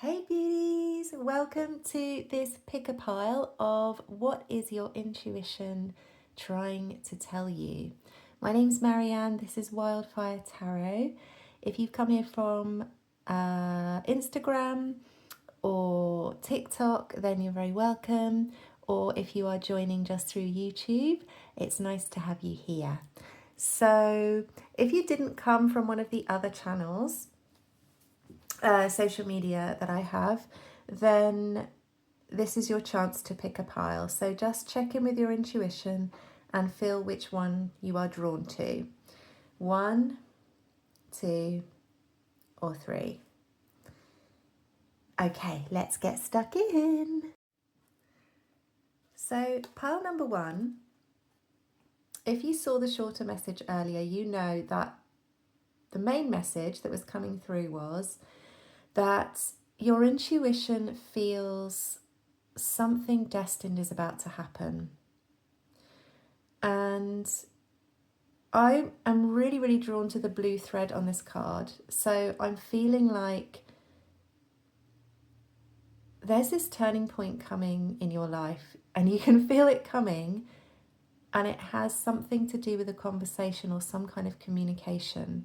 Hey beauties, welcome to this pick a pile of what is your intuition trying to tell you. My name's Marianne, this is Wildfire Tarot. If you've come here from Instagram or TikTok, then you're very welcome. Or if you are joining just through YouTube, it's nice to have you here. So if you didn't come from one of the other channels, social media that I have, then this is your chance to pick a pile. So just check in with your intuition and feel which one you are drawn to. 1, 2, or 3. Okay, let's get stuck in. So pile number 1, if you saw the shorter message earlier, you know that the main message that was coming through was that your intuition feels something destined is about to happen. And I am really drawn to the blue thread on this card. So I'm feeling like there's this turning point coming in your life and you can feel it coming, and it has something to do with a conversation or some kind of communication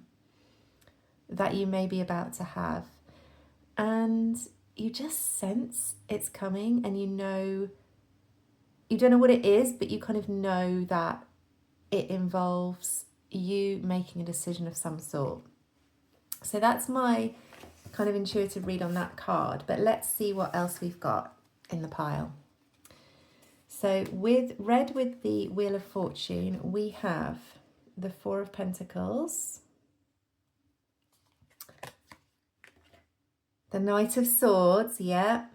that you may be about to have. And you just sense it's coming, and you don't know what it is, but you kind of know that it involves you making a decision of some sort. So that's my kind of intuitive read on that card, but let's see what else we've got in the pile. So with the Wheel of Fortune, we have the 4 of Pentacles, the Knight of Swords, yeah.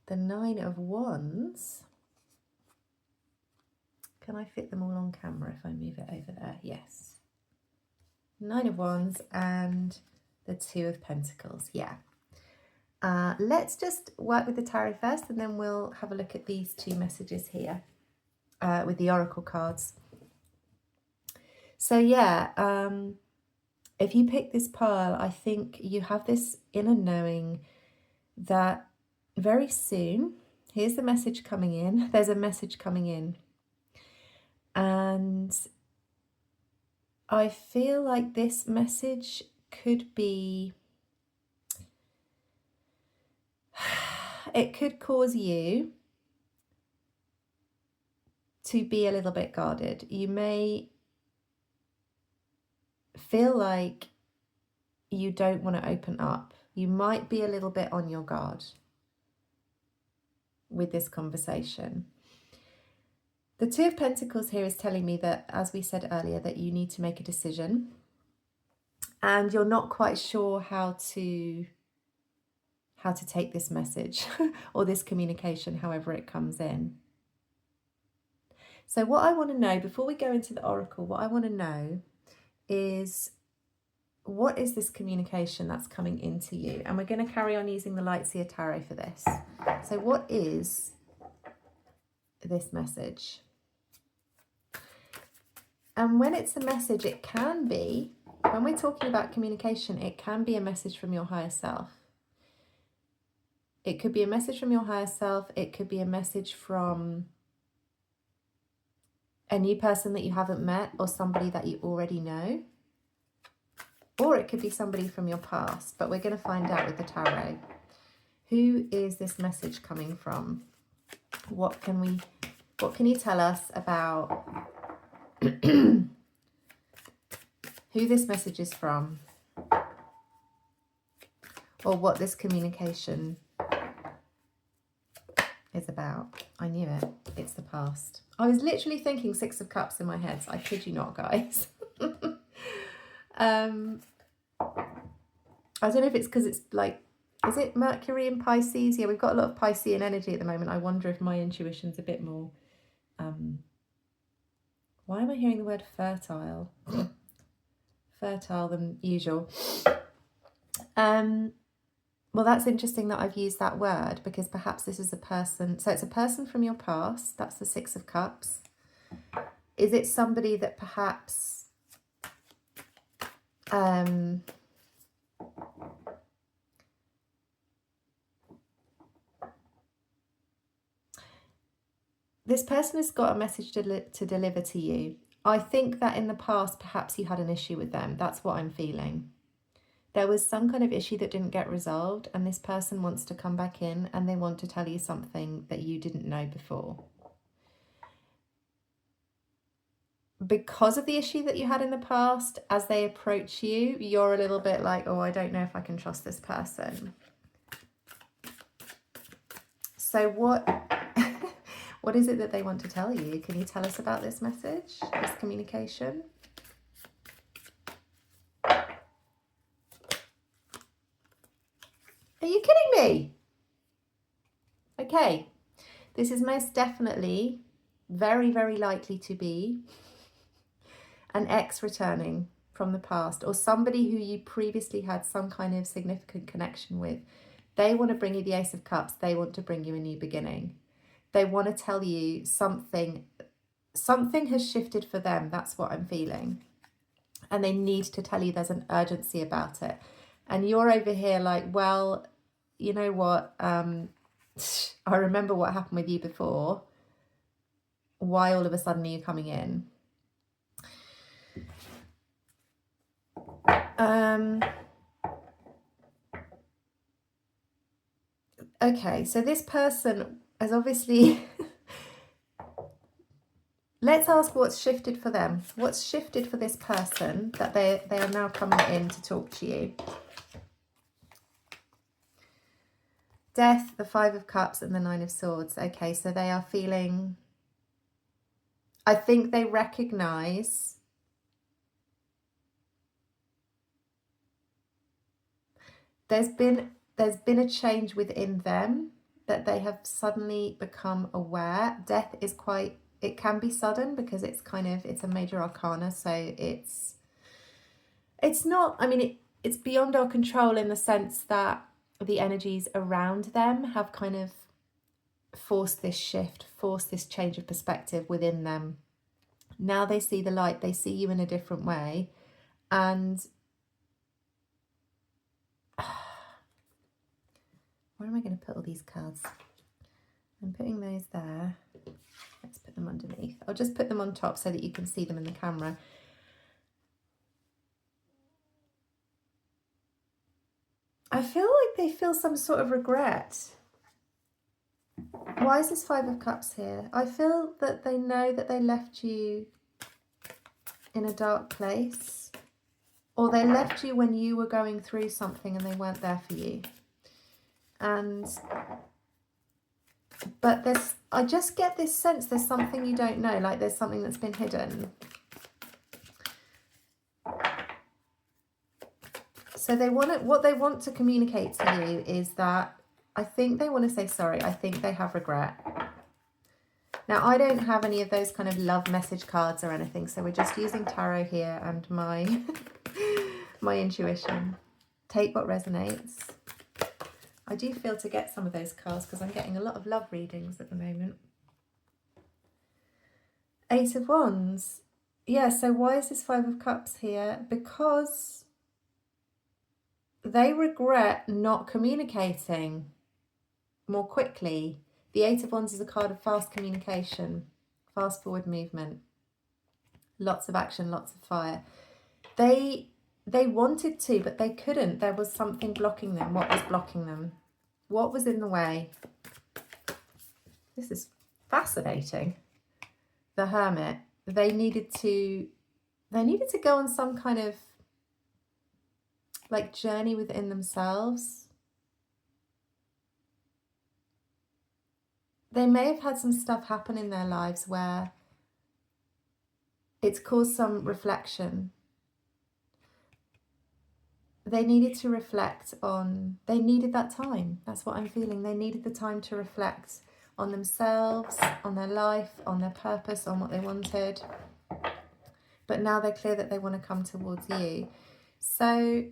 The 9 of Wands. Can I fit them all on camera if I move it over there? Yes. 9 of Wands and the 2 of Pentacles, yeah. Let's just work with the tarot first, and then we'll have a look at these 2 messages here with the oracle cards. So yeah, if you pick this pile, I think you have this inner knowing that very soon, here's the message coming in, there's a message coming in. And I feel like this message could be, it could cause you to be a little bit guarded. You may feel like you don't want to open up. You might be a little bit on your guard with this conversation. The 2 of Pentacles here is telling me that, as we said earlier, that you need to make a decision and you're not quite sure how to take this message or this communication, however it comes in. So what I want to know, before we go into the oracle, what I want to know is, what is this communication that's coming into you? And we're going to carry on using the Lightseers Tarot for this. So what is this message? And when it's a message, it can be, when we're talking about communication, it can be a message from your higher self. It could be a message from your higher self. It could be a message from a new person that you haven't met, or somebody that you already know. Or it could be somebody from your past, but we're going to find out with the tarot. Who is this message coming from? What can you tell us about who this message is from? Or what this communication is about? I knew it. It's the past. I was literally thinking 6 of Cups in my head. So I kid you not, guys. I don't know if it's because it's like, is it Mercury in Pisces? Yeah, we've got a lot of Piscean energy at the moment. I wonder if my intuition's a bit more, why am I hearing the word fertile? Fertile than usual. Well, that's interesting that I've used that word, because perhaps this is a person. So it's a person from your past. That's the 6 of Cups. Is it somebody that perhaps This person has got a message to deliver to you. I think that in the past, perhaps you had an issue with them. That's what I'm feeling. There was some kind of issue that didn't get resolved, and this person wants to come back in and they want to tell you something that you didn't know before. Because of the issue that you had in the past, as they approach you, you're a little bit like, oh, I don't know if I can trust this person. So what is it that they want to tell you? Can you tell us about this message, this communication? Are you kidding me? Okay, this is most definitely very, very likely to be an ex returning from the past, or somebody who you previously had some kind of significant connection with. They want to bring you the Ace of Cups. They want to bring you a new beginning. They want to tell you something has shifted for them. That's what I'm feeling. And they need to tell you there's an urgency about it. And you're over here like, well, you know what? I remember what happened with you before. Why all of a sudden are you coming in? Okay, so this person has obviously... Let's ask what's shifted for them. What's shifted for this person that they are now coming in to talk to you? Death, the Five of Cups, and the Nine of Swords. Okay, so they are feeling... I think they recognise... There's been a change within them that they have suddenly become aware. Death is quite... It can be sudden because it's a major arcana, so it's not, I mean, it's beyond our control in the sense that the energies around them have kind of forced this shift, forced this change of perspective within them. Now they see the light, they see you in a different way, and where am I going to put all these cards? I'm putting those there. Let's put them underneath. I'll just put them on top so that you can see them in the camera. I feel like they feel some sort of regret. Why is this Five of Cups here? I feel that they know that they left you in a dark place, or they left you when you were going through something and they weren't there for you. But I just get this sense there's something you don't know, like there's something that's been hidden. So what they want to communicate to you is that I think they want to say sorry. I think they have regret. Now, I don't have any of those kind of love message cards or anything, so we're just using tarot here and my intuition. Take what resonates. I do feel to get some of those cards because I'm getting a lot of love readings at the moment. Eight of Wands. Yeah, so why is this Five of Cups here? Because they regret not communicating more quickly. The Eight of Wands is a card of fast communication, fast forward movement, lots of action, lots of fire. They wanted to, but they couldn't. There was something blocking them. What was blocking them? What was in the way? This is fascinating. The Hermit. They needed to go on some kind of like journey within themselves. They may have had some stuff happen in their lives where it's caused some reflection. They needed to reflect on, they needed that time. That's what I'm feeling. They needed the time to reflect on themselves, on their life, on their purpose, on what they wanted. But now they're clear that they want to come towards you. So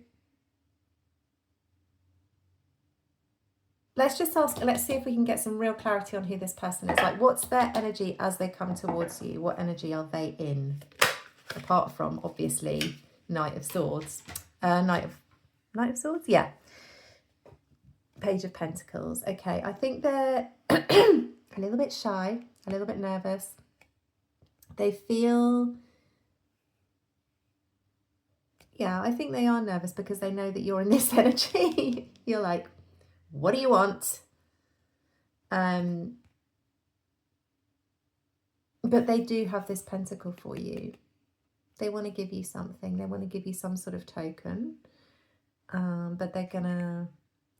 let's just ask, let's see if we can get some real clarity on who this person is. Like, what's their energy as they come towards you? What energy are they in? Apart from, obviously, Knight of Swords. Knight of Swords? Yeah. Page of Pentacles. Okay, I think they're a little bit shy, a little bit nervous. They feel... Yeah, I think they are nervous because they know that you're in this energy. You're like, what do you want? But they do have this pentacle for you. They want to give you something. They want to give you some sort of token. But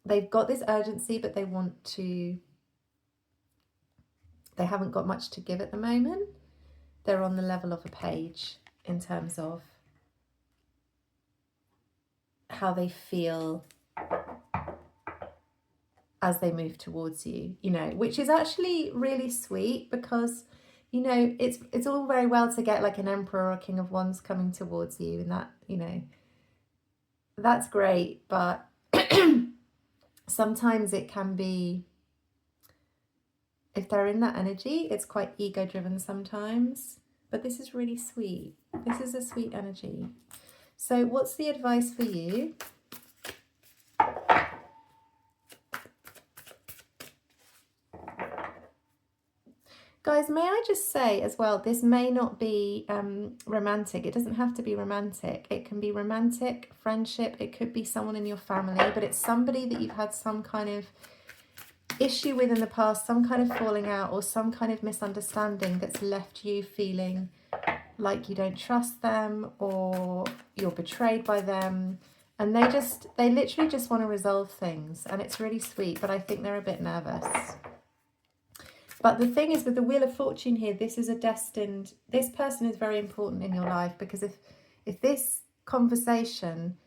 they've got this urgency, but they haven't got much to give at the moment. They're on the level of a page in terms of how they feel as they move towards you, you know, which is actually really sweet because, you know, it's all very well to get like an Emperor or a King of Wands coming towards you, and that, you know, that's great, but sometimes it can be, if they're in that energy, it's quite ego driven sometimes, but this is really sweet. This is a sweet energy. So what's the advice for you? Guys, may I just say as well, this may not be romantic. It doesn't have to be romantic. It can be romantic, friendship. It could be someone in your family, but it's somebody that you've had some kind of issue with in the past, some kind of falling out or some kind of misunderstanding that's left you feeling like you don't trust them or you're betrayed by them. And they literally just want to resolve things, and it's really sweet, but I think they're a bit nervous. But the thing is, with the Wheel of Fortune here, this person is very important in your life, because if this conversation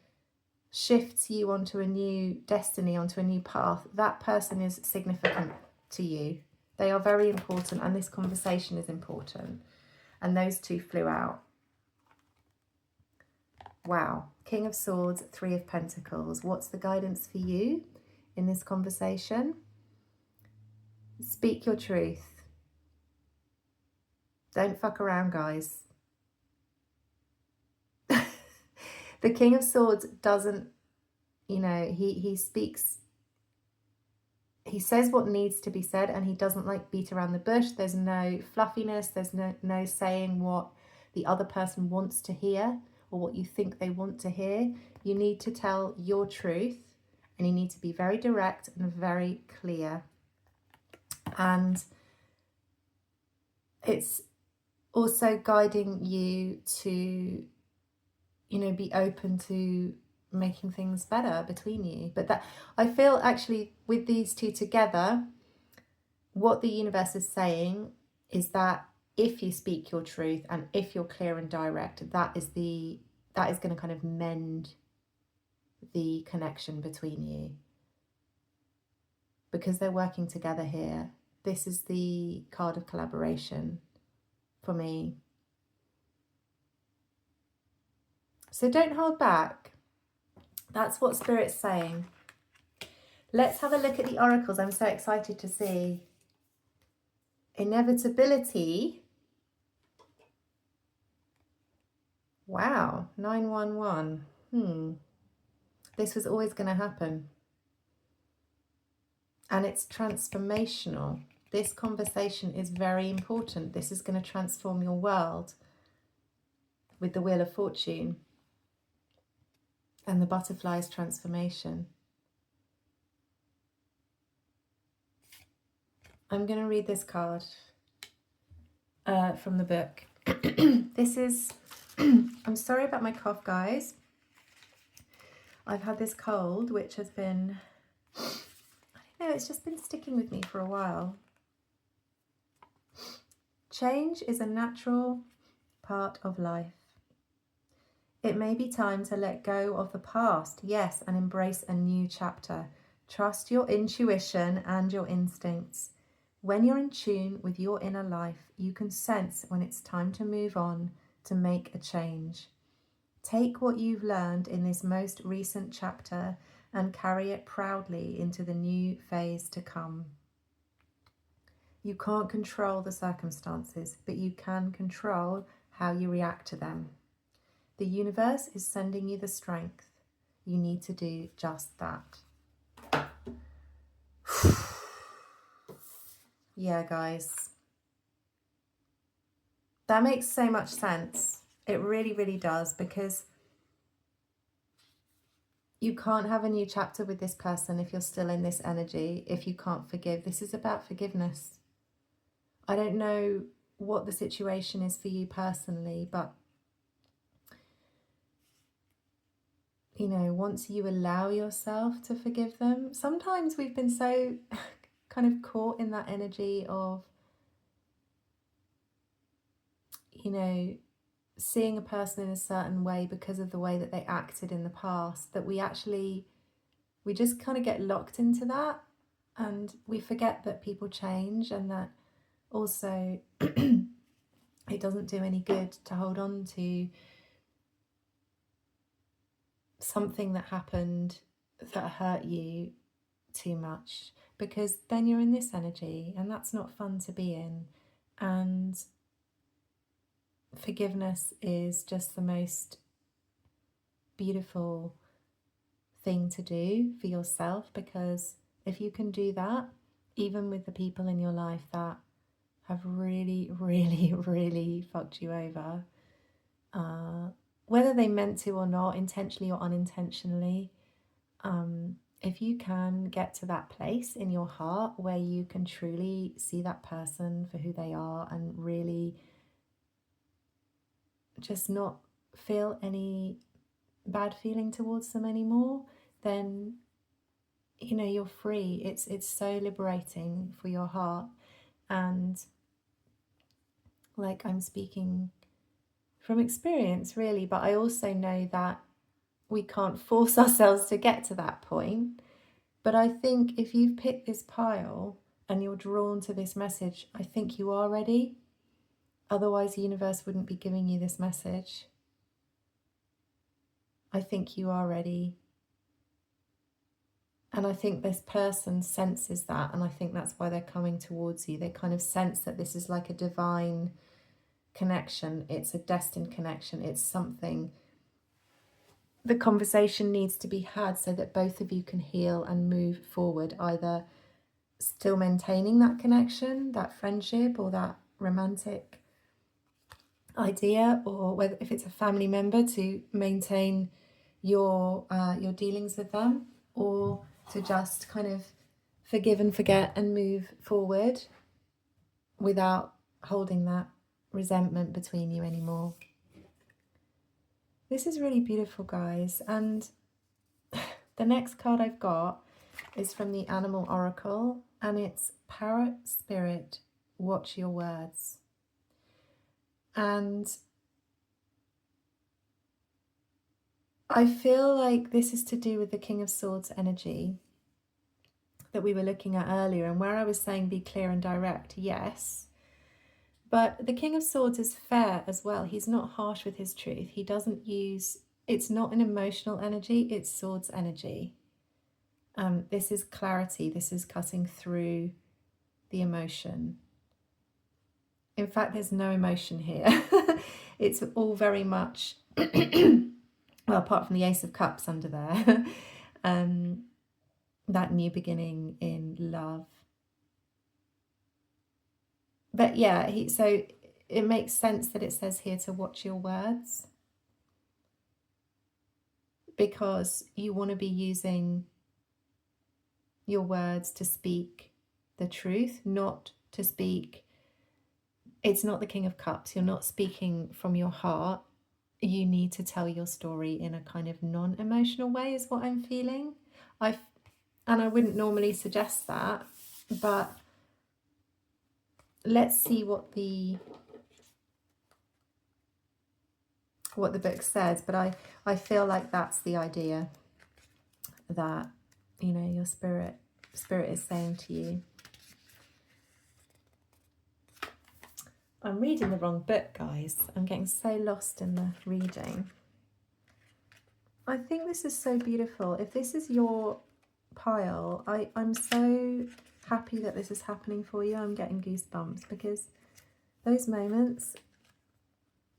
shifts you onto a new destiny, onto a new path, that person is significant to you. They are very important, and this conversation is important. And those two flew out. Wow. King of Swords, Three of Pentacles. What's the guidance for you in this conversation? Speak your truth. Don't fuck around, guys. The King of Swords doesn't, you know, he speaks, he says what needs to be said, and he doesn't like beat around the bush. There's no fluffiness. There's no saying what the other person wants to hear or what you think they want to hear. You need to tell your truth, and you need to be very direct and very clear. And it's also guiding you to, you know, be open to making things better between you. But that, I feel actually with these two together, what the universe is saying is that if you speak your truth and if you're clear and direct, that is going to kind of mend the connection between you, because they're working together here. This is the card of collaboration for me. So don't hold back. That's what Spirit's saying. Let's have a look at the oracles. I'm so excited to see. Inevitability. Wow, 911. This was always going to happen. And it's transformational. This conversation is very important. This is going to transform your world with the Wheel of Fortune and the butterfly's transformation. I'm going to read this card from the book. This is, I'm sorry about my cough, guys. I've had this cold, which has been, I don't know, it's just been sticking with me for a while. Change is a natural part of life. It may be time to let go of the past, yes, and embrace a new chapter. Trust your intuition and your instincts. When you're in tune with your inner life, you can sense when it's time to move on, to make a change. Take what you've learned in this most recent chapter and carry it proudly into the new phase to come. You can't control the circumstances, but you can control how you react to them. The universe is sending you the strength. You need to do just that. Yeah, guys. That makes so much sense. It really, really does, because you can't have a new chapter with this person if you're still in this energy, if you can't forgive. This is about forgiveness. I don't know what the situation is for you personally, but you know, once you allow yourself to forgive them, sometimes we've been so kind of caught in that energy of, you know, seeing a person in a certain way because of the way that they acted in the past, that we just kind of get locked into that, and we forget that people change, and that also it doesn't do any good to hold on to something that happened that hurt you too much, because then you're in this energy and that's not fun to be in. And forgiveness is just the most beautiful thing to do for yourself, because if you can do that, even with the people in your life that have really, really, really fucked you over, whether they meant to or not, intentionally or unintentionally, if you can get to that place in your heart where you can truly see that person for who they are and really just not feel any bad feeling towards them anymore, then you know you're free. It's so liberating for your heart. And like, I'm speaking from experience really, but I also know that we can't force ourselves to get to that point. But I think if you've picked this pile and you're drawn to this message, I think you are ready. Otherwise, the universe wouldn't be giving you this message. I think you are ready. And I think this person senses that, and I think that's why they're coming towards you. They kind of sense that this is like a divine connection. It's a destined connection. It's something. The conversation needs to be had so that both of you can heal and move forward, either still maintaining that connection, that friendship, or that romantic idea, or whether if it's a family member, to maintain your dealings with them, or to just kind of forgive and forget and move forward without holding that resentment between you anymore. This is really beautiful, guys. And the next card I've got is from the Animal Oracle, and it's Parrot Spirit, Watch Your Words. And I feel like this is to do with the King of Swords energy that we were looking at earlier, and where I was saying be clear and direct, yes. But the King of Swords is fair as well. He's not harsh with his truth. He doesn't use, it's not an emotional energy, it's swords energy. This is clarity. This is cutting through the emotion. In fact, there's no emotion here. It's all very much, well, apart from the Ace of Cups under there, that new beginning in love. But yeah, so it makes sense that it says here to watch your words, because you want to be using your words to speak the truth, not to speak. It's not the King of Cups. You're not speaking from your heart. You need to tell your story in a kind of non-emotional way, is what I'm feeling. And I wouldn't normally suggest that, but let's see what the book says. But I feel like that's the idea that, you know, your spirit is saying to you. I'm reading the wrong book, guys. I'm getting so lost in the reading. I think this is so beautiful. If this is your pile, I'm so happy that this is happening for you. I'm getting goosebumps, because those moments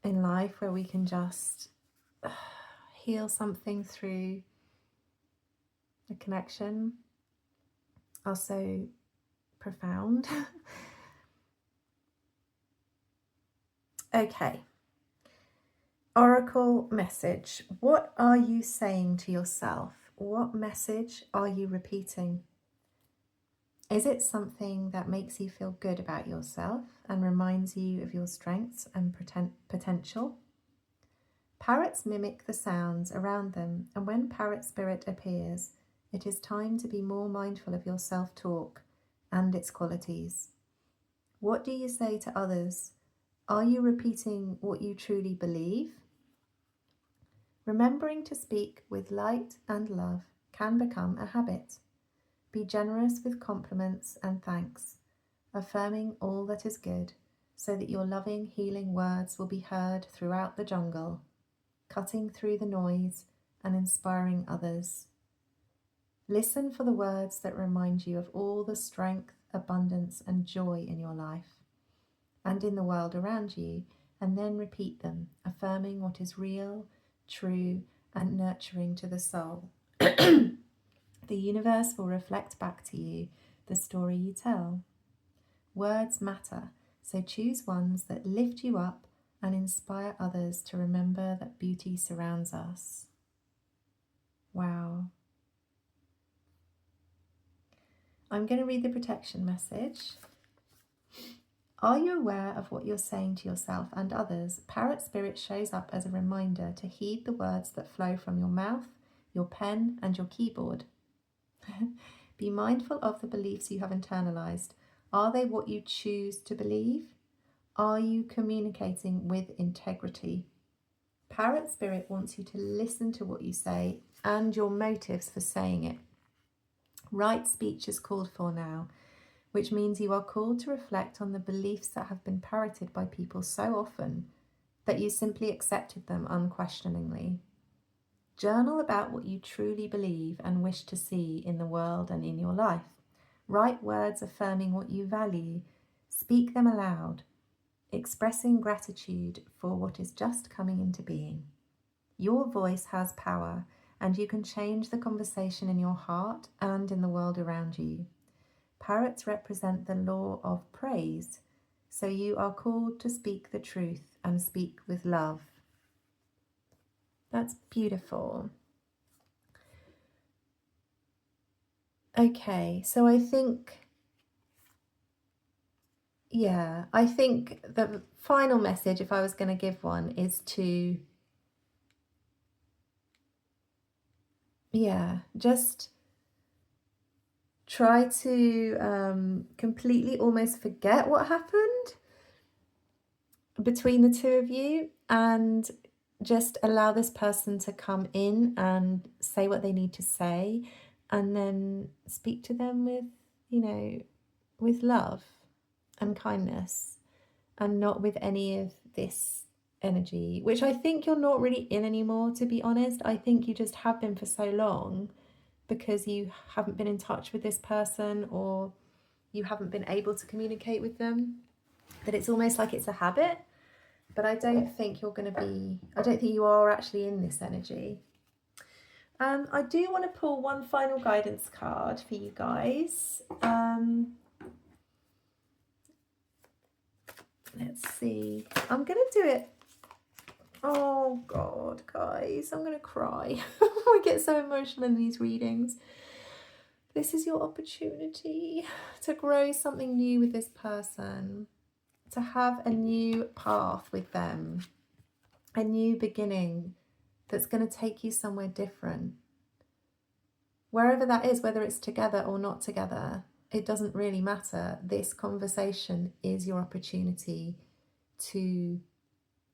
in life where we can just heal something through a connection are so profound. Okay. Oracle message. What are you saying to yourself? What message are you repeating? Is it something that makes you feel good about yourself and reminds you of your strengths and potential? Parrots mimic the sounds around them, and when parrot spirit appears, it is time to be more mindful of your self-talk and its qualities. What do you say to others? Are you repeating what you truly believe? Remembering to speak with light and love can become a habit. Be generous with compliments and thanks, affirming all that is good, so that your loving, healing words will be heard throughout the jungle, cutting through the noise and inspiring others. Listen for the words that remind you of all the strength, abundance, and joy in your life and in the world around you, and then repeat them, affirming what is real, true, and nurturing to the soul. The universe will reflect back to you the story you tell. Words matter, so choose ones that lift you up and inspire others to remember that beauty surrounds us. Wow. I'm going to read the protection message. Are you aware of what you're saying to yourself and others? Parrot spirit shows up as a reminder to heed the words that flow from your mouth, your pen, and your keyboard. Be mindful of the beliefs you have internalized. Are they what you choose to believe? Are you communicating with integrity? Parrot spirit wants you to listen to what you say and your motives for saying it. Right speech is called for now, which means you are called to reflect on the beliefs that have been parroted by people so often that you simply accepted them unquestioningly. Journal about what you truly believe and wish to see in the world and in your life. Write words affirming what you value. Speak them aloud, expressing gratitude for what is just coming into being. Your voice has power, and you can change the conversation in your heart and in the world around you. Parrots represent the law of praise, so you are called to speak the truth and speak with love. That's beautiful. Okay, so I think the final message, if I was going to give one, is to, just try to completely almost forget what happened between the two of you and just allow this person to come in and say what they need to say, and then speak to them with, with love and kindness, and not with any of this energy, which I think you're not really in anymore, to be honest. I think you just have been for so long because you haven't been in touch with this person, or you haven't been able to communicate with them, that it's almost like it's a habit. But I don't think you are actually in this energy. I do want to pull one final guidance card for you guys. Let's see. I'm going to do it. Oh God, guys, I'm going to cry. I get so emotional in these readings. This is your opportunity to grow something new with this person, to have a new path with them, a new beginning that's going to take you somewhere different. Wherever that is, whether it's together or not together, it doesn't really matter. This conversation is your opportunity to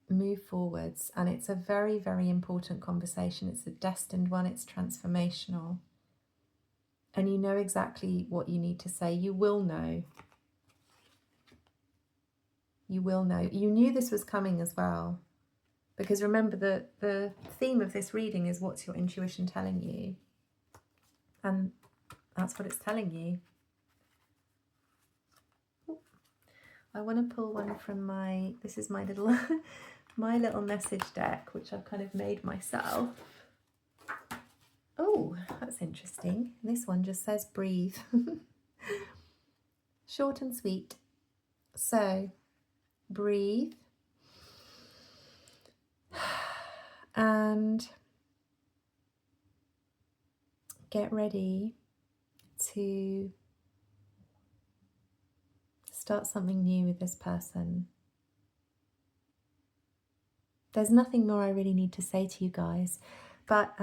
move forwards, and it's a very, very important conversation. It's a destined one. It's transformational, and you know exactly what you need to say. You will know. You will know. You knew this was coming as well, because remember, the theme of this reading is what's your intuition telling you, and that's what it's telling you. I want to pull one from this is my little my little message deck, which I've kind of made myself. Oh, that's interesting. This one just says breathe. Short and sweet. So breathe and get ready to start something new with this person. There's nothing more I really need to say to you guys, but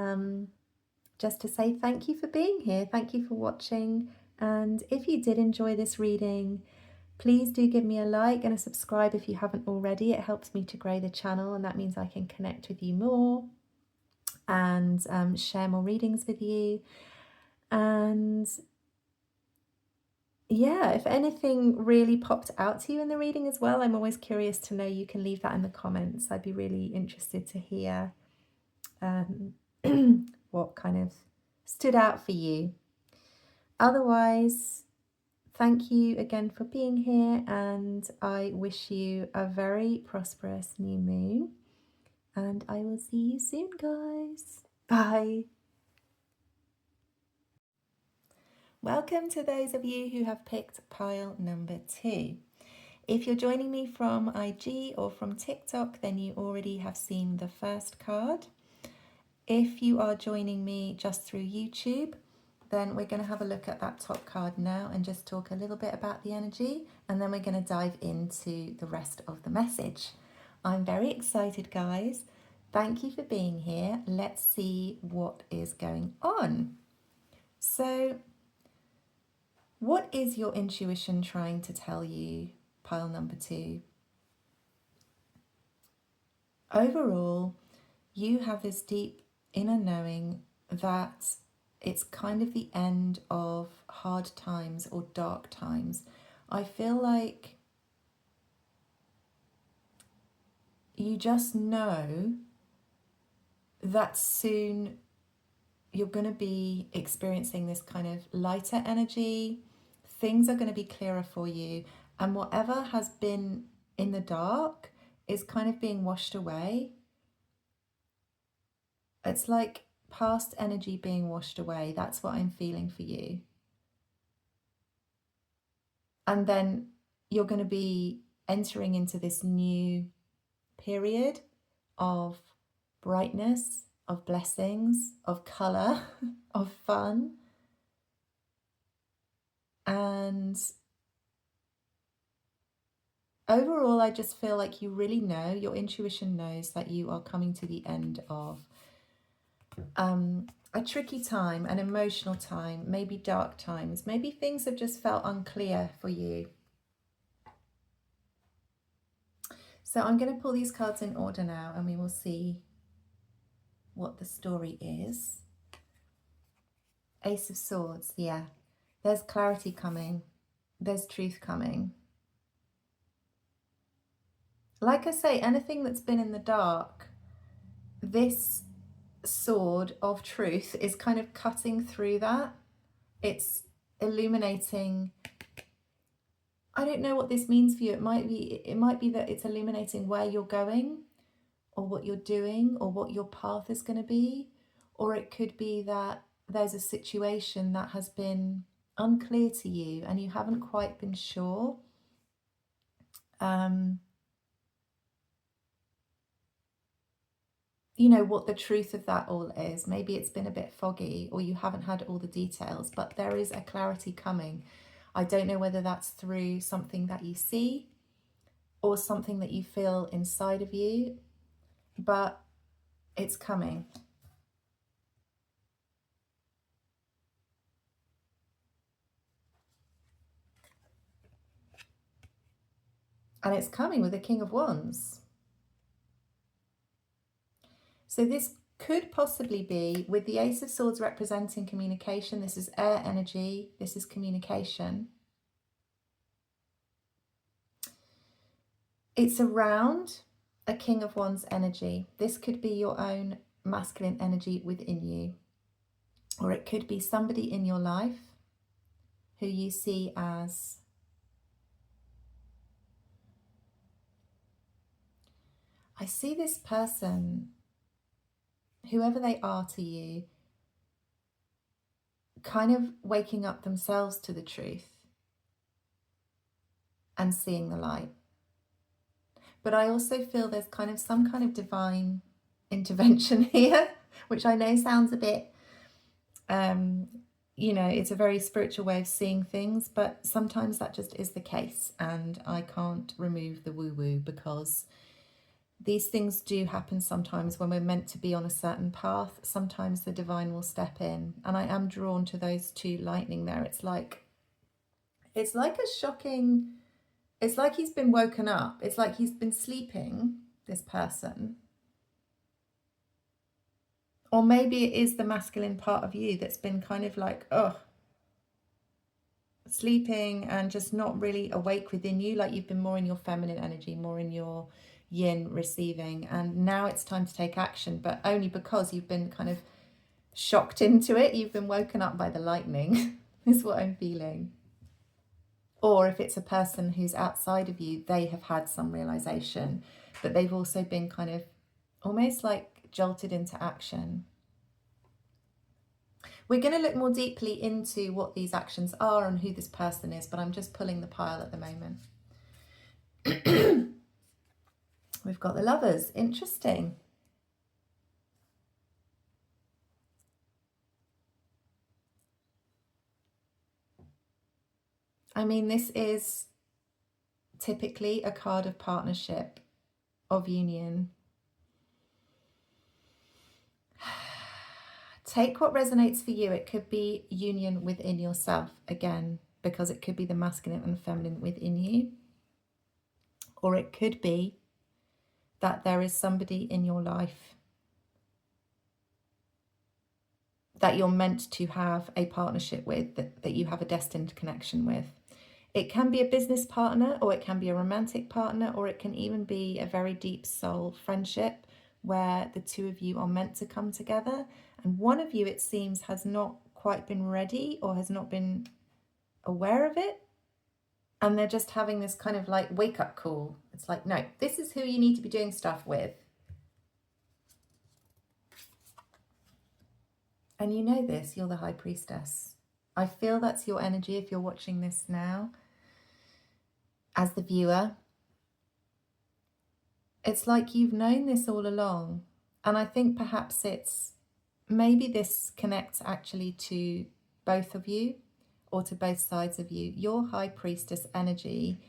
just to say thank you for being here. Thank you for watching. And if you did enjoy this reading, please do give me a like and a subscribe if you haven't already. It helps me to grow the channel, and that means I can connect with you more and share more readings with you. And yeah, if anything really popped out to you in the reading as well, I'm always curious to know. You can leave that in the comments. I'd be really interested to hear what kind of stood out for you. Otherwise, thank you again for being here, and I wish you a very prosperous new moon, and I will see you soon, guys. Bye. Welcome to those of you who have picked pile number 2. If you're joining me from IG or from TikTok, then you already have seen the first card. If you are joining me just through YouTube, then we're going to have a look at that top card now and just talk a little bit about the energy, and then we're going to dive into the rest of the message. I'm very excited, guys. Thank you for being here. Let's see what is going on. So, what is your intuition trying to tell you, pile number 2? Overall, you have this deep inner knowing that it's kind of the end of hard times or dark times. I feel like you just know that soon you're going to be experiencing this kind of lighter energy. Things are going to be clearer for you, and whatever has been in the dark is kind of being washed away. It's like past energy being washed away. That's what I'm feeling for you. And then you're going to be entering into this new period of brightness, of blessings, of colour, of fun. And overall, I just feel like you really know, your intuition knows that you are coming to the end of a tricky time, an emotional time, maybe dark times, maybe things have just felt unclear for you. So I'm going to pull these cards in order now, and we will see what the story is. Ace of Swords, yeah. There's clarity coming. There's truth coming. Like I say, anything that's been in the dark, this sword of truth is kind of cutting through that. It's illuminating. I don't know what this means for you. It might be that it's illuminating where you're going, or what you're doing, or what your path is going to be. Or it could be that there's a situation that has been unclear to you and you haven't quite been sure. You know, what the truth of that all is. Maybe it's been a bit foggy, or you haven't had all the details, but there is a clarity coming. I don't know whether that's through something that you see or something that you feel inside of you, but it's coming. And it's coming with the King of Wands. So this could possibly be, with the Ace of Swords representing communication, this is air energy, this is communication. It's around a King of Wands energy. This could be your own masculine energy within you, or it could be somebody in your life who you see as I see this person, whoever they are to you, kind of waking up themselves to the truth and seeing the light. But I also feel there's kind of some kind of divine intervention here, which I know sounds a bit, you know, it's a very spiritual way of seeing things, but sometimes that just is the case, and I can't remove the woo-woo, because these things do happen sometimes when we're meant to be on a certain path. Sometimes the divine will step in, and I am drawn to those two lightning there. It's like a shocking, it's like he's been woken up. It's like he's been sleeping, this person. Or maybe it is the masculine part of you that's been kind of like, oh, sleeping and just not really awake within you. Like you've been more in your feminine energy, more in your yin, receiving. And now it's time to take action, but only because you've been kind of shocked into it. You've been woken up by the lightning is what I'm feeling. Or if it's a person who's outside of you, they have had some realization, but they've also been kind of almost like jolted into action. We're going to look more deeply into what these actions are and who this person is, but I'm just pulling the pile at the moment. We've got the Lovers. Interesting. I mean, this is typically a card of partnership, of union. Take what resonates for you. It could be union within yourself, again, because it could be the masculine and feminine within you. Or it could be that there is somebody in your life that you're meant to have a partnership with, that you have a destined connection with. It can be a business partner, or it can be a romantic partner, or it can even be a very deep soul friendship where the two of you are meant to come together. And one of you, it seems, has not quite been ready or has not been aware of it. And they're just having this kind of like wake up call. It's like, no, this is who you need to be doing stuff with. And you know this, you're the High Priestess. I feel that's your energy if you're watching this now. As the viewer, it's like you've known this all along. And I think perhaps maybe this connects actually to both of you, or to both sides of you. Your High Priestess energy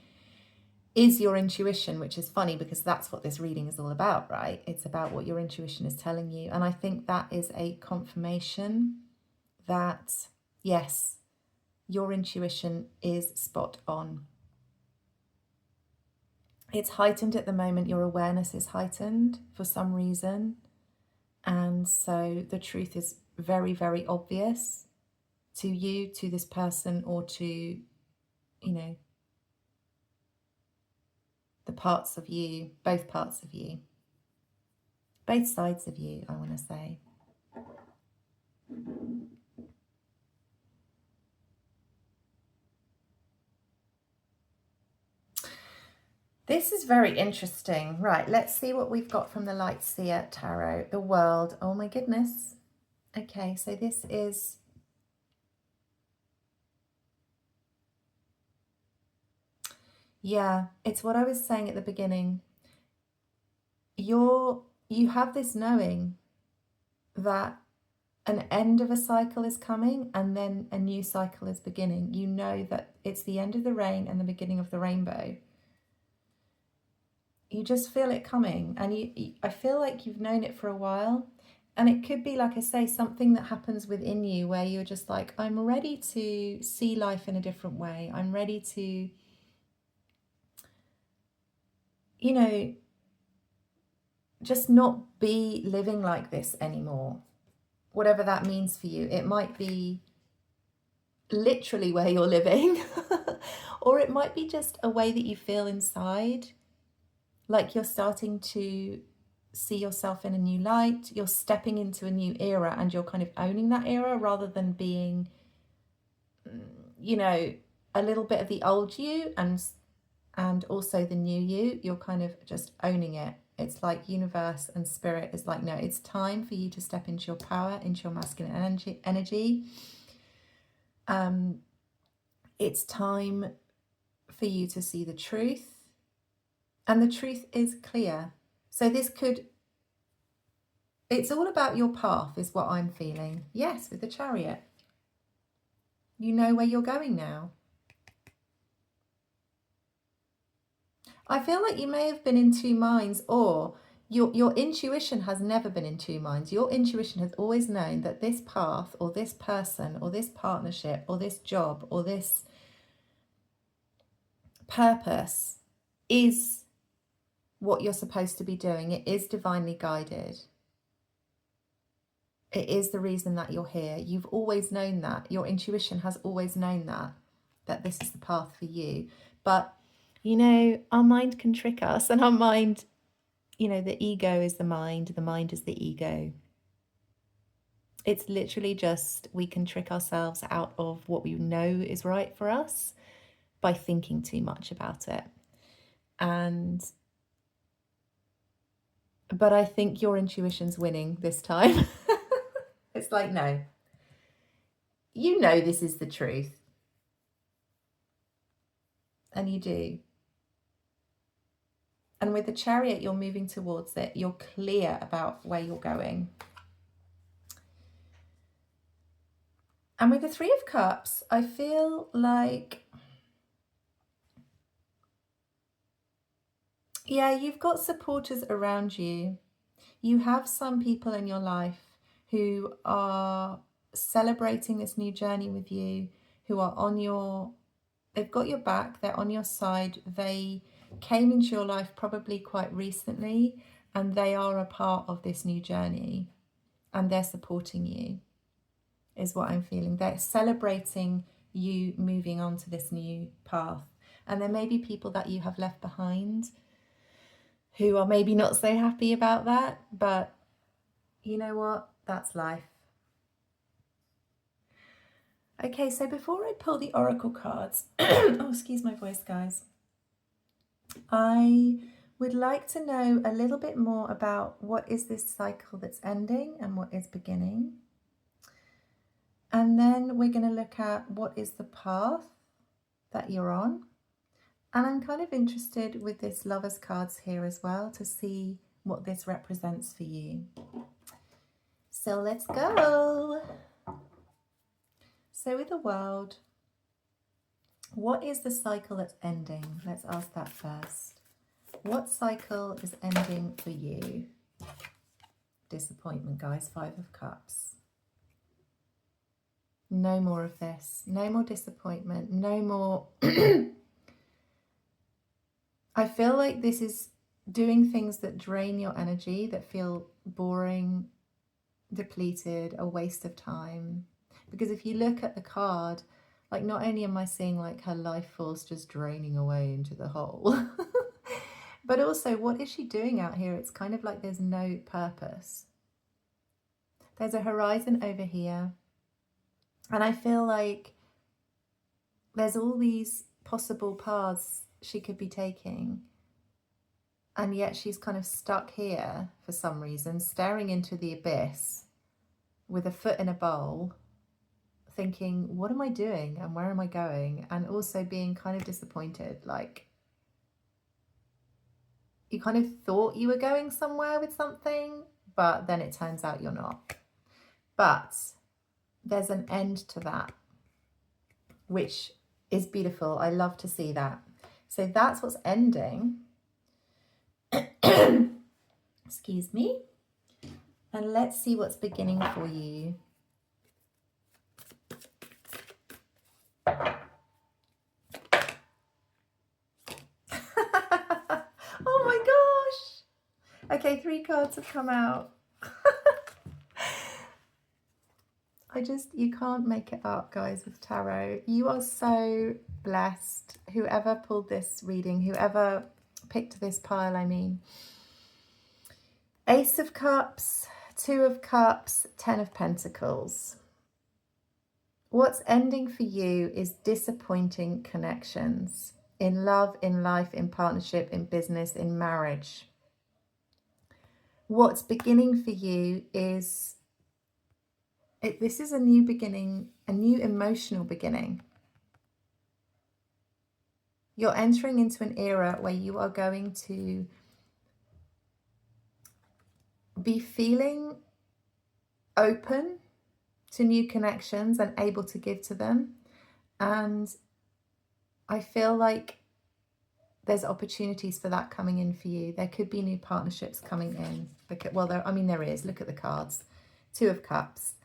is your intuition, which is funny because that's what this reading is all about, right? It's about what your intuition is telling you. And I think that is a confirmation that, yes, your intuition is spot on. It's heightened at the moment. Your awareness is heightened for some reason. And so the truth is very, very obvious to you, to this person, or to, you know, the parts of you, both parts of you, both sides of you, I want to say. This is very interesting. Right, let's see what we've got from the Lightseers Tarot. The World. Oh my goodness. Okay, so this is... yeah, it's what I was saying at the beginning. You have this knowing that an end of a cycle is coming and then a new cycle is beginning. You know that it's the end of the rain and the beginning of the rainbow. You just feel it coming, and I feel like you've known it for a while. And it could be, like I say, something that happens within you where you're just like, I'm ready to see life in a different way. I'm ready to, you know, just not be living like this anymore. Whatever that means for you. It might be literally where you're living, or it might be just a way that you feel inside. Like you're starting to see yourself in a new light. You're stepping into a new era and you're kind of owning that era rather than being, you know, a little bit of the old you and also the new you. You're kind of just owning it. It's like universe and spirit is like, no, it's time for you to step into your power, into your masculine energy. It's time for you to see the truth, and the truth is clear. So it's all about your path, is what I'm feeling. Yes, with the Chariot. You know where you're going now. I feel like you may have been in two minds, or your intuition has never been in two minds. Your intuition has always known that this path or this person or this partnership or this job or this purpose is what you're supposed to be doing. It is divinely guided. It is the reason that you're here. You've always known that. Your intuition has always known that this is the path for you. But, you know, our mind can trick us, and our mind, you know, the ego is the mind is the ego. It's literally just, we can trick ourselves out of what we know is right for us by thinking too much about it. But I think your intuition's winning this time. It's like, no, you know this is the truth. And you do. And with the Chariot, you're moving towards it. You're clear about where you're going. And with the Three of Cups, I feel like, yeah, you've got supporters around you. You have some people in your life who are celebrating this new journey with you, who are they've got your back, they're on your side. They came into your life probably quite recently, and they are a part of this new journey, and they're supporting you, is what I'm feeling. They're celebrating you moving on to this new path. And there may be people that you have left behind who are maybe not so happy about that, but you know what? That's life. Okay, so before I pull the oracle cards, oh, excuse my voice, guys. I would like to know a little bit more about what is this cycle that's ending and what is beginning. And then we're going to look at what is the path that you're on. And I'm kind of interested with this Lovers cards here as well to see what this represents for you. So let's go. So with the World, what is the cycle that's ending? Let's ask that first. What cycle is ending for you? Disappointment, guys. Five of Cups. No more of this. No more disappointment. No more... I feel like this is doing things that drain your energy, that feel boring, depleted, a waste of time. Because if you look at the card, like, not only am I seeing like her life force just draining away into the hole, but also what is she doing out here? It's kind of like there's no purpose. There's a horizon over here. And I feel like there's all these possible paths she could be taking. And yet she's kind of stuck here for some reason, staring into the abyss with a foot in a bowl, thinking, what am I doing and where am I going? And also being kind of disappointed, like you kind of thought you were going somewhere with something, but then it turns out you're not. But there's an end to that, which is beautiful. I love to see that. So that's what's ending. Excuse me. And let's see what's beginning for you. Oh my gosh. Okay, 3 cards have come out. You can't make it up, guys, with tarot. You are so blessed. Whoever pulled this reading, whoever picked this pile, I mean. Ace of Cups, 2 of Cups, 10 of Pentacles. What's ending for you is disappointing connections in love, in life, in partnership, in business, in marriage. What's beginning for you is This is a new beginning, a new emotional beginning. You're entering into an era where you are going to be feeling open to new connections and able to give to them. And I feel like there's opportunities for that coming in for you. There could be new partnerships coming in. Well, there is. Look at the cards. 2 of Cups.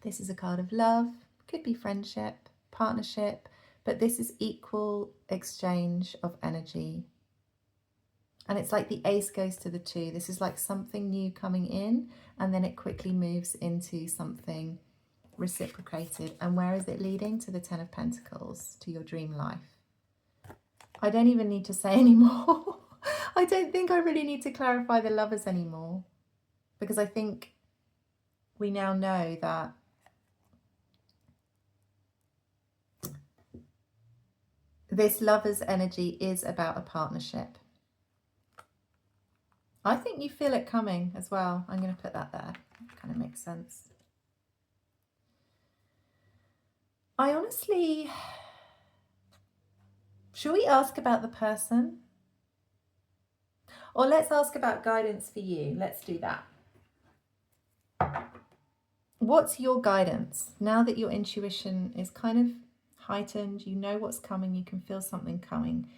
This is a card of love. Could be friendship, partnership, but this is equal exchange of energy. And it's like the ace goes to the 2. This is like something new coming in, and then it quickly moves into something reciprocated. And where is it leading? To the 10 of Pentacles, to your dream life. I don't even need to say anymore. I don't think I really need to clarify the lovers anymore, because I think we now know that this lover's energy is about a partnership. I think you feel it coming as well. I'm going to put that there. Kind of makes sense. I honestly... Should we ask about the person? Or let's ask about guidance for you. Let's do that. What's your guidance? Now that your intuition is kind of heightened, you know what's coming, you can feel something coming.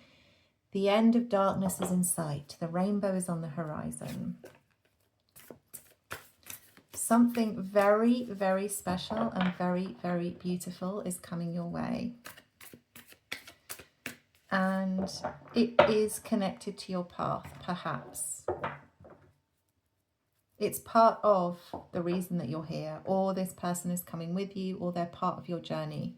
The end of darkness is in sight. The rainbow is on the horizon. Something very, very special and very, very beautiful is coming your way. And it is connected to your path, perhaps. It's part of the reason that you're here, or this person is coming with you, or they're part of your journey.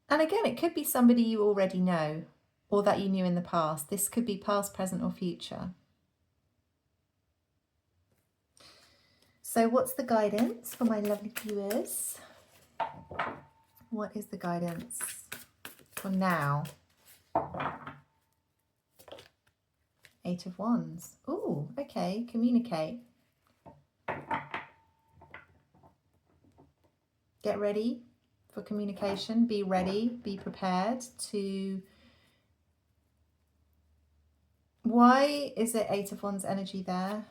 And again, it could be somebody you already know, or that you knew in the past. This could be past, present, or future. So what's the guidance for my lovely viewers? What is the guidance for now? 8 of Wands. Ooh, okay, communicate. Get ready for communication. Be ready, be prepared to... Why is it 8 of Wands energy there?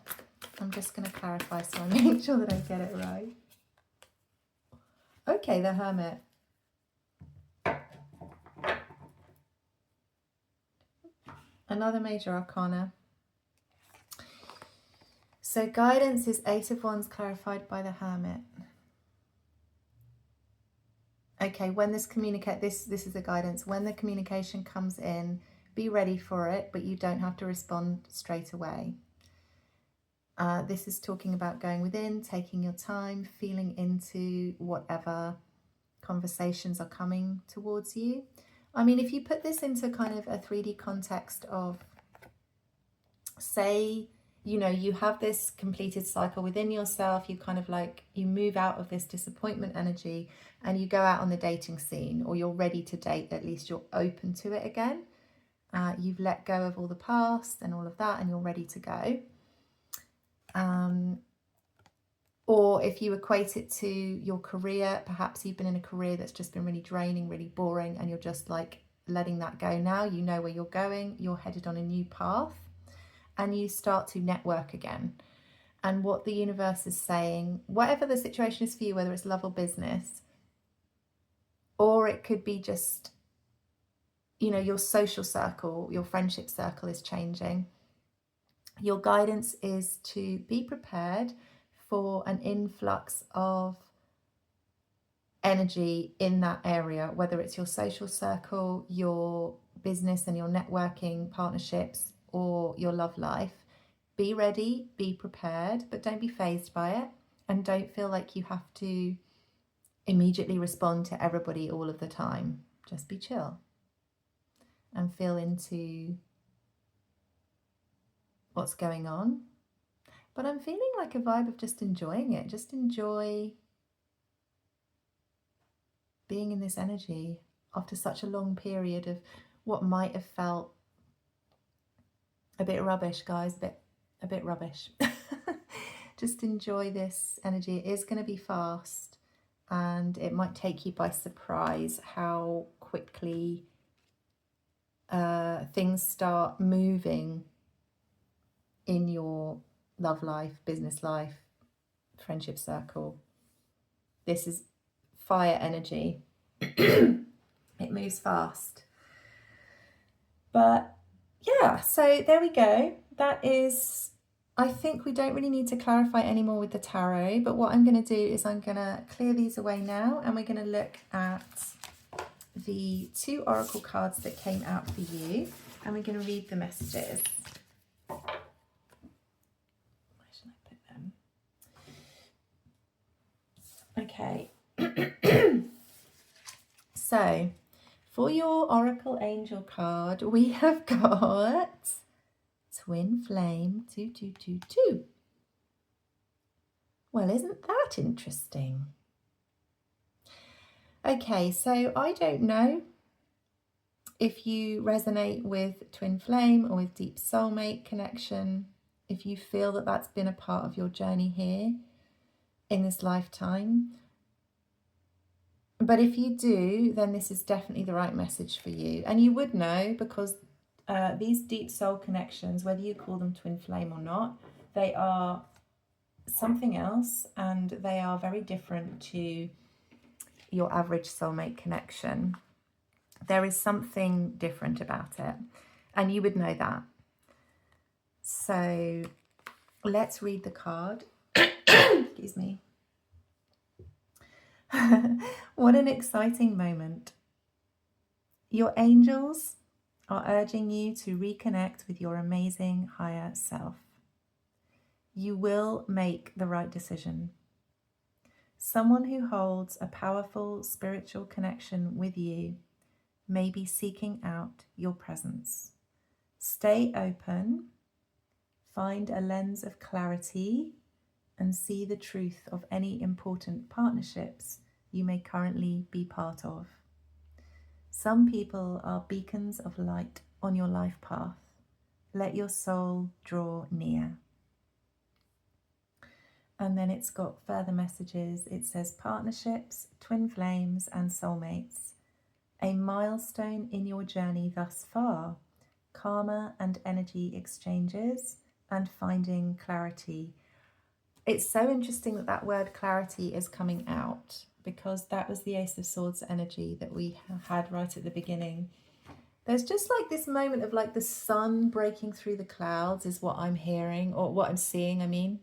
I'm just going to clarify so I make sure that I get it right. Okay, the Hermit. Another major arcana. So guidance is 8 of Wands clarified by the Hermit. Okay, when this this is the guidance. When the communication comes in, be ready for it, but you don't have to respond straight away. This is talking about going within, taking your time, feeling into whatever conversations are coming towards you. I mean, if you put this into kind of a 3D context of, say, you know, you have this completed cycle within yourself, you kind of like, you move out of this disappointment energy and you go out on the dating scene, or you're ready to date, at least you're open to it again. You've let go of all the past and all of that, and you're ready to go. Or if you equate it to your career, perhaps you've been in a career that's just been really draining, really boring, and you're just like letting that go now. You know where you're going, you're headed on a new path, and you start to network again. And what the universe is saying, whatever the situation is for you, whether it's love or business, or it could be just, you know, your social circle, your friendship circle is changing. Your guidance is to be prepared for an influx of energy in that area, whether it's your social circle, your business and your networking partnerships, or your love life. Be ready, be prepared, but don't be fazed by it, and don't feel like you have to immediately respond to everybody all of the time. Just be chill and feel into what's going on. But I'm feeling like a vibe of just enjoying it. Just enjoy being in this energy after such a long period of what might have felt a bit rubbish, guys, a bit rubbish. Just enjoy this energy. It is going to be fast, and it might take you by surprise how quickly things start moving in your love life, business life, friendship circle. This is fire energy. It moves fast. But yeah, so there we go. That is, I think we don't really need to clarify anymore with the tarot, but what I'm going to do is I'm going to clear these away now, and we're going to look at the 2 oracle cards that came out for you, and we're going to read the messages. Where should I put them? Okay. So, for your Oracle Angel card, we have got Twin Flame 2222. Well, isn't that interesting? Okay, so I don't know if you resonate with Twin Flame or with Deep Soulmate connection, if you feel that that's been a part of your journey here in this lifetime. But if you do, then this is definitely the right message for you. And you would know because these deep soul connections, whether you call them twin flame or not, they are something else, and they are very different to your average soulmate connection. There is something different about it, and you would know that. So let's read the card. Excuse me. What an exciting moment. Your angels are urging you to reconnect with your amazing higher self. You will make the right decision. Someone who holds a powerful spiritual connection with you may be seeking out your presence. Stay open, find a lens of clarity, and see the truth of any important partnerships you may currently be part of. Some people are beacons of light on your life path. Let your soul draw near. And then it's got further messages. It says partnerships, twin flames, and soulmates. A milestone in your journey thus far. Karma and energy exchanges, and finding clarity. It's so interesting that that word clarity is coming out, because that was the Ace of Swords energy that we had right at the beginning. There's just like this moment of like the sun breaking through the clouds is what I'm hearing, or what I'm seeing, I mean.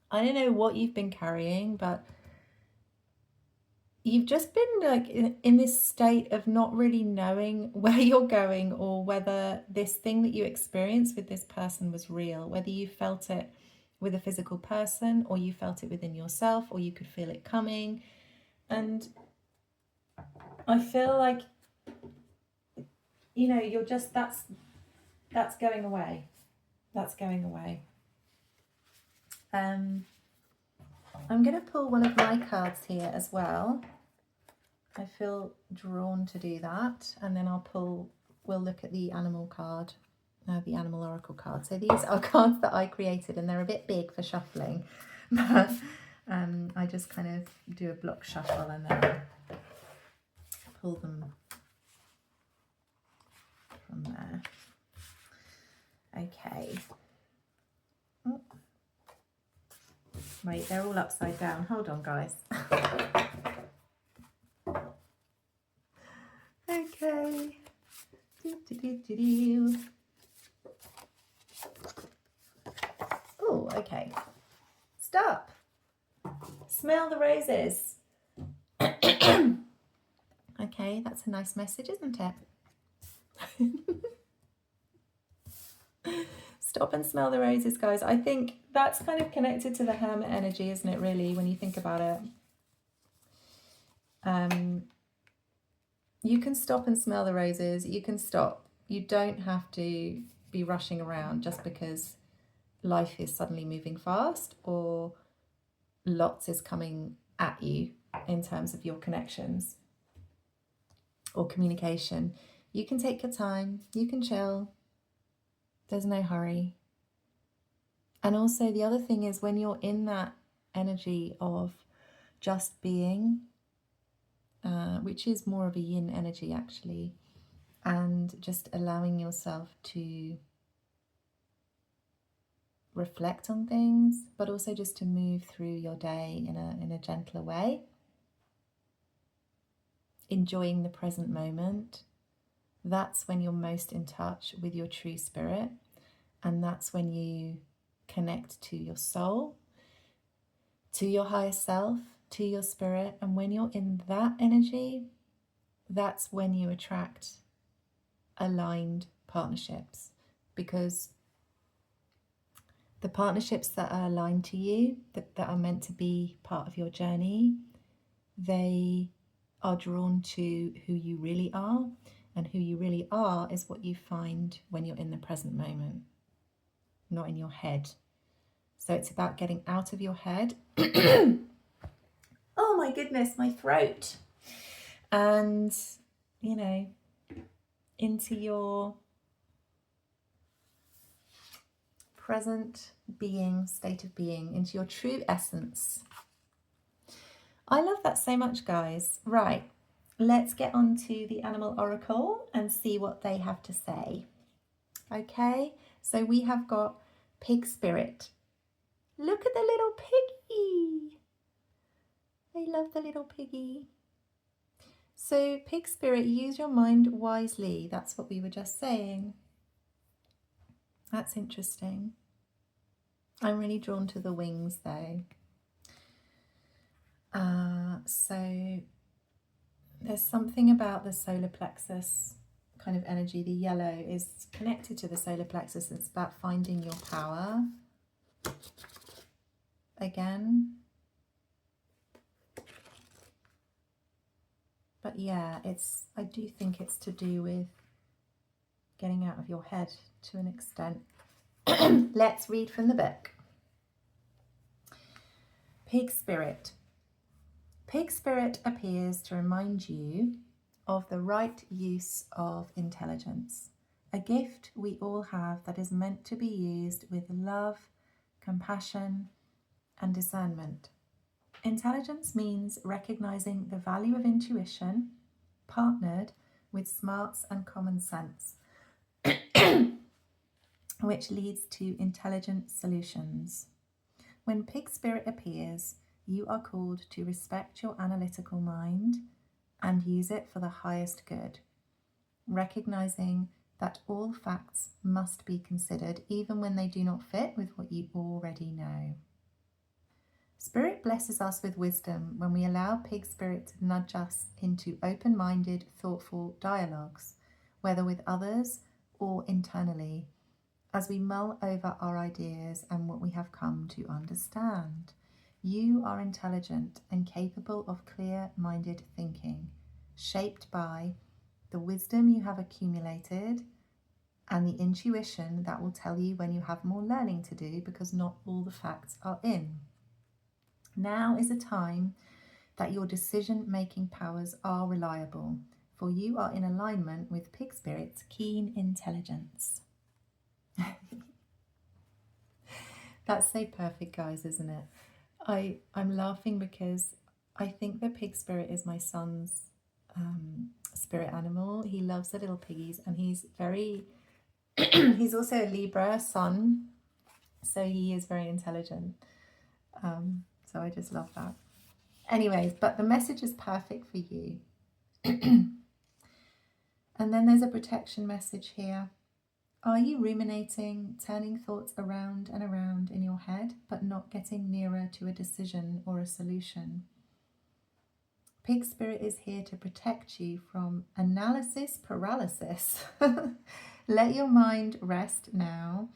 I don't know what you've been carrying, but you've just been like in this state of not really knowing where you're going, or whether this thing that you experienced with this person was real, whether you felt it with a physical person, or you felt it within yourself, or you could feel it coming. And I feel like, you know, you're just, that's going away. That's going away. I'm going to pull one of my cards here as well. I feel drawn to do that. And then we'll look at the animal card, the animal oracle card. So these are cards that I created, and they're a bit big for shuffling. But I just kind of do a block shuffle and then pull them from there. Okay. Oh. Wait, they're all upside down. Hold on, guys. Okay. Oh, okay. Stop. Smell the roses. Okay, that's a nice message, isn't it? Stop and smell the roses, guys. I think that's kind of connected to the hermit energy, isn't it, really, when you think about it? You can stop and smell the roses. You can stop. You don't have to be rushing around just because life is suddenly moving fast or lots is coming at you in terms of your connections or communication. You can take your time. You can chill. There's no hurry. And also the other thing is, when you're in that energy of just being, which is more of a yin energy actually, and just allowing yourself to reflect on things, but also just to move through your day in a gentler way, enjoying the present moment, that's when you're most in touch with your true spirit. And that's when you connect to your soul, to your higher self, to your spirit. And when you're in that energy, that's when you attract aligned partnerships, because the partnerships that are aligned to you, that are meant to be part of your journey, they are drawn to who you really are. And who you really are is what you find when you're in the present moment, not in your head. So it's about getting out of your head. Oh my goodness, my throat. And, you know, into your present being, state of being, into your true essence. I love that so much, guys. Right, let's get on to the Animal Oracle and see what they have to say. Okay, so we have got Pig Spirit. Look at the little piggy. I love the little piggy. So Pig Spirit, use your mind wisely. That's what we were just saying. That's interesting. I'm really drawn to the wings though. So there's something about the solar plexus kind of energy. The yellow is connected to the solar plexus. It's about finding your power again. But yeah, I do think it's to do with getting out of your head to an extent. Let's read from the book. Pig Spirit. Pig Spirit appears to remind you of the right use of intelligence, a gift we all have that is meant to be used with love, compassion, and discernment. Intelligence means recognizing the value of intuition, partnered with smarts and common sense, which leads to intelligent solutions. When Pig Spirit appears, you are called to respect your analytical mind and use it for the highest good, recognizing that all facts must be considered even when they do not fit with what you already know. Spirit blesses us with wisdom when we allow Pig Spirit to nudge us into open-minded, thoughtful dialogues, whether with others or internally, as we mull over our ideas and what we have come to understand. You are intelligent and capable of clear-minded thinking, shaped by the wisdom you have accumulated and the intuition that will tell you when you have more learning to do, because not all the facts are in. Now is a time that your decision-making powers are reliable, for you are in alignment with Pig Spirit's keen intelligence. That's so perfect, guys, isn't it? I'm laughing because I think the Pig Spirit is my son's spirit animal. He loves the little piggies, and he's very he's also a Libra sun, so he is very intelligent. So I just love that. Anyways, but the message is perfect for you. And then there's a protection message here. Are you ruminating, turning thoughts around and around in your head, but not getting nearer to a decision or a solution? Pig Spirit is here to protect you from analysis paralysis. Let your mind rest now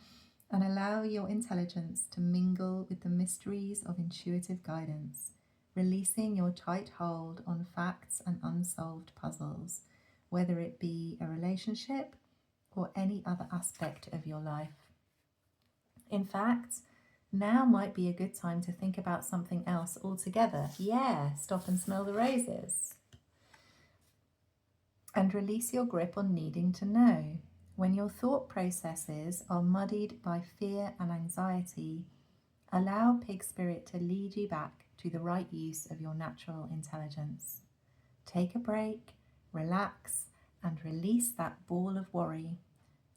and allow your intelligence to mingle with the mysteries of intuitive guidance, releasing your tight hold on facts and unsolved puzzles, whether it be a relationship or any other aspect of your life. In fact, now might be a good time to think about something else altogether. Yeah, stop and smell the roses. And release your grip on needing to know. When your thought processes are muddied by fear and anxiety, allow Pig Spirit to lead you back to the right use of your natural intelligence. Take a break, relax, and release that ball of worry.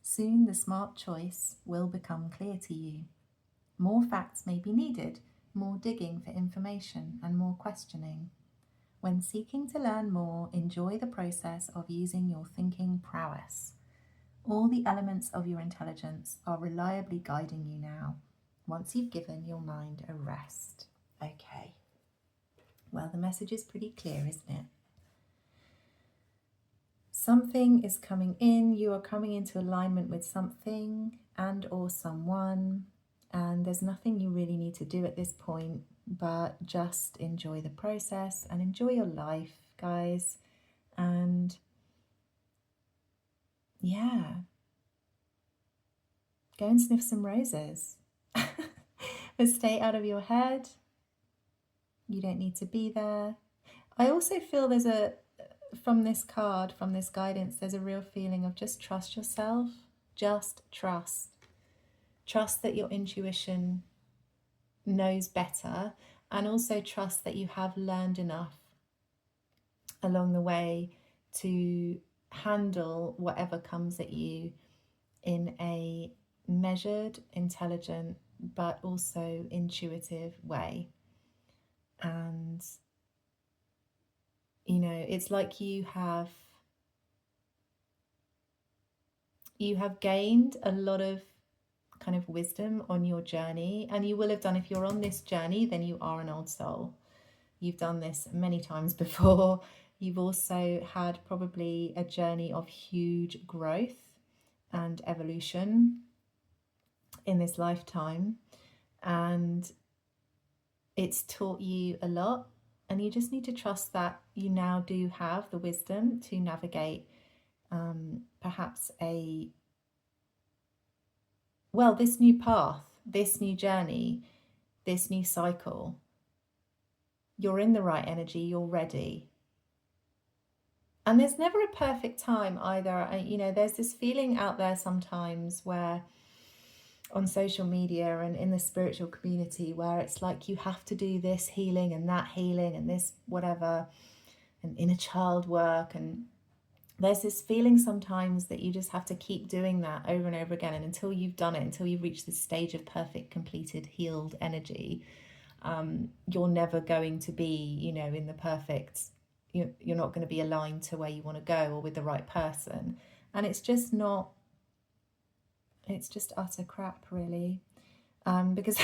Soon the smart choice will become clear to you. More facts may be needed, more digging for information, and more questioning. When seeking to learn more, enjoy the process of using your thinking prowess. All the elements of your intelligence are reliably guiding you now, once you've given your mind a rest. Okay. Well, the message is pretty clear, isn't it? Something is coming in, you are coming into alignment with something and or someone, and there's nothing you really need to do at this point, but just enjoy the process and enjoy your life, guys. And yeah, go and sniff some roses. But stay out of your head. You don't need to be there. I also feel from this card, from this guidance, there's a real feeling of just trust yourself. Just trust. Trust that your intuition knows better, and also trust that you have learned enough along the way to handle whatever comes at you in a measured, intelligent, but also intuitive way. And, you know, it's like you have gained a lot of kind of wisdom on your journey, and you will have done, if you're on this journey, then you are an old soul. You've done this many times before. You've also had probably a journey of huge growth and evolution in this lifetime, and it's taught you a lot, and you just need to trust that you now do have the wisdom to navigate perhaps this new path, this new journey, this new cycle. You're in the right energy, you're ready. And there's never a perfect time either. You know, there's this feeling out there sometimes where on social media and in the spiritual community where it's like you have to do this healing and that healing and this whatever and inner child work, and there's this feeling sometimes that you just have to keep doing that over and over again, and until you've done it, until you've reached this stage of perfect, completed, healed energy, you're never going to be, you know, in the perfect, you're not going to be aligned to where you want to go or with the right person. And it's just not, it's just utter crap, really. Because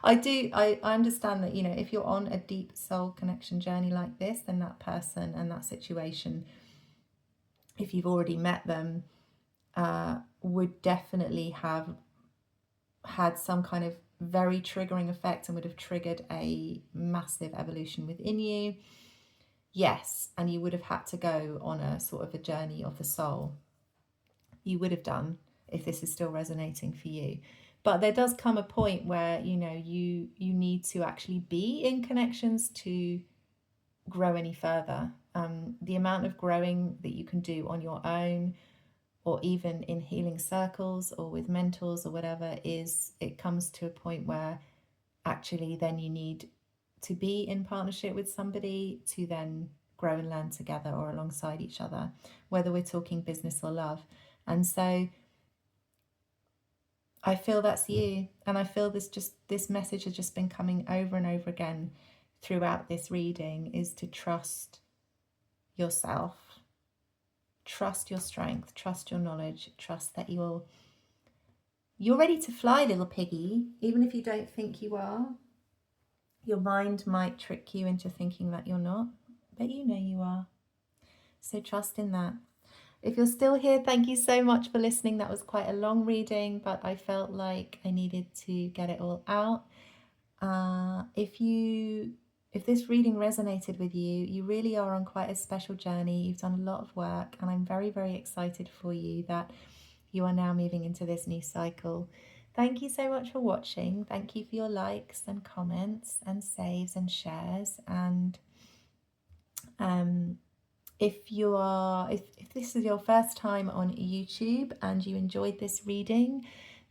I understand that, you know, if you're on a deep soul connection journey like this, then that person and that situation, if you've already met them, would definitely have had some kind of very triggering effect and would have triggered a massive evolution within you. Yes, and you would have had to go on a sort of a journey of the soul. You would have done, if this is still resonating for you. But there does come a point where, you know, you need to actually be in connections to grow any further. The amount of growing that you can do on your own, or even in healing circles or with mentors or whatever, it comes to a point where actually then you need to be in partnership with somebody to then grow and learn together or alongside each other, whether we're talking business or love. And so I feel that's you, and I feel this message has just been coming over and over again throughout this reading, is to trust yourself, trust your strength, trust your knowledge, trust that you're ready to fly, little piggy, even if you don't think you are. Your mind might trick you into thinking that you're not, but you know you are. So trust in that. If you're still here, thank you so much for listening. That was quite a long reading, but I felt like I needed to get it all out. If this reading resonated with you, you really are on quite a special journey. You've done a lot of work, and I'm very, very excited for you that you are now moving into this new cycle. Thank you so much for watching. Thank you for your likes and comments and saves and shares. And if this is your first time on YouTube and you enjoyed this reading,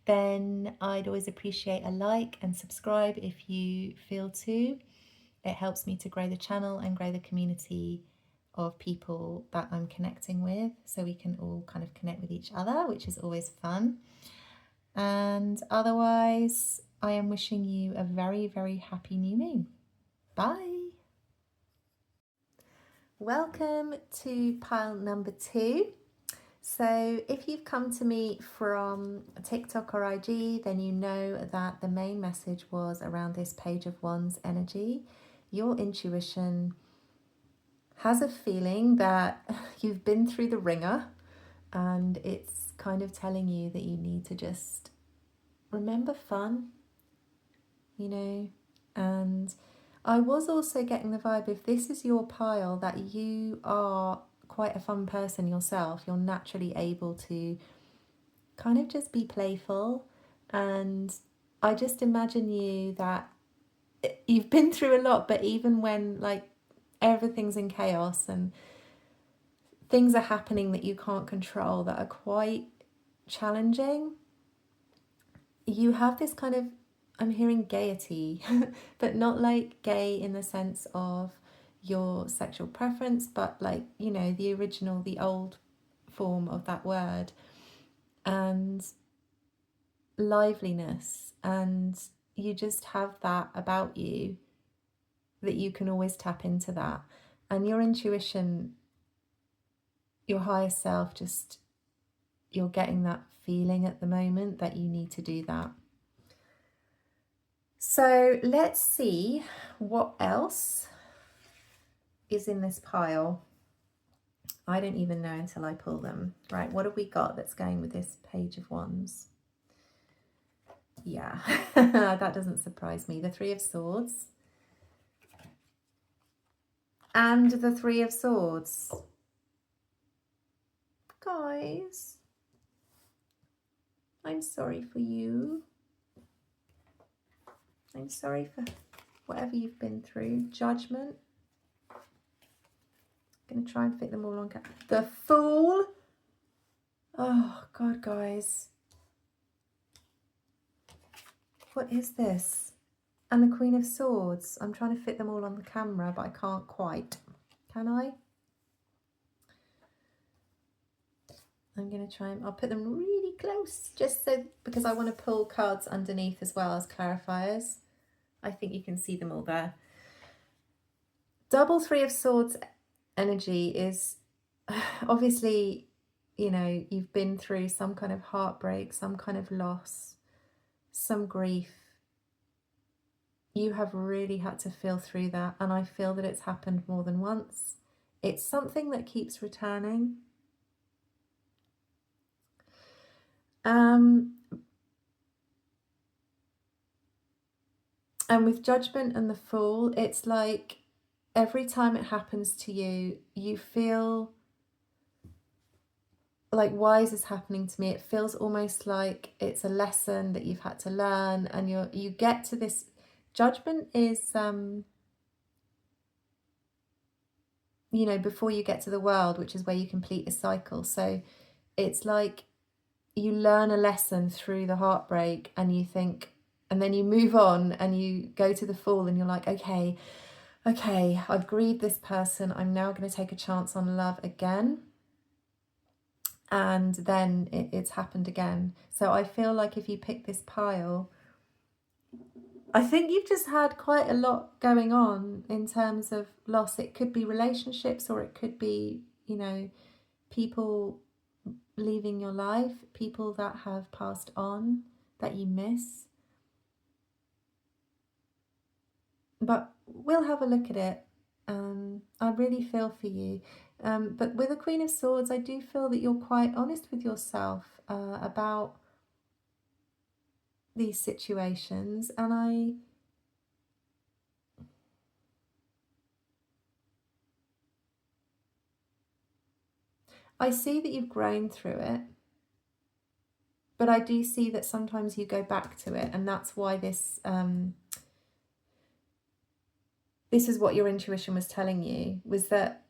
then I'd always appreciate a like and subscribe if you feel to. It helps me to grow the channel and grow the community of people that I'm connecting with, so we can all kind of connect with each other, which is always fun. And otherwise, I am wishing you a very, very happy new moon. Bye. Welcome to pile number 2. So if you've come to me from TikTok or IG, then you know that the main message was around this Page of Wands energy. Your intuition has a feeling that you've been through the ringer, and it's kind of telling you that you need to just remember fun, you know. And I was also getting the vibe, if this is your pile, that you are quite a fun person yourself. You're naturally able to kind of just be playful, and I just imagine you that you've been through a lot, but even when like everything's in chaos and things are happening that you can't control that are quite challenging, you have this kind of, I'm hearing gaiety, but not like gay in the sense of your sexual preference, but like, you know, the original, the old form of that word, and liveliness. And you just have that about you, that you can always tap into that. And your intuition, your higher self, just, you're getting that feeling at the moment that you need to do that. So let's see what else is in this pile. I don't even know until I pull them. Right, what have we got that's going with this Page of Wands? Yeah, that doesn't surprise me. The Three of Swords and the Three of Swords. Guys, I'm sorry for you. I'm sorry for whatever you've been through. Judgment. Going to try and fit them all on. The Fool. Oh, God, guys. What is this? And the Queen of Swords. I'm trying to fit them all on the camera, but I can't quite. Can I? I'm going to try and I'll put them really close, just so, because I want to pull cards underneath as well as clarifiers. I think you can see them all there. Double Three of Swords energy is obviously, you know, you've been through some kind of heartbreak, some kind of loss, some grief. You have really had to feel through that, and I feel that it's happened more than once. It's something that keeps returning. And with Judgment and the Fool, it's like every time it happens to you, you feel like, why is this happening to me? It feels almost like it's a lesson that you've had to learn, and you get to this. Judgment is, you know, before you get to the World, which is where you complete a cycle. So it's like you learn a lesson through the heartbreak, and you think, and then you move on and you go to the Fool, and you're like, okay, I've grieved this person. I'm now going to take a chance on love again. And then it's happened again. So I feel like if you pick this pile, I think you've just had quite a lot going on in terms of loss. It could be relationships, or it could be, you know, people leaving your life, people that have passed on that you miss. But we'll have a look at it. I really feel for you. But with the Queen of Swords, I do feel that you're quite honest with yourself about these situations. And I see that you've grown through it. But I do see that sometimes you go back to it. And that's why this is what your intuition was telling you, was that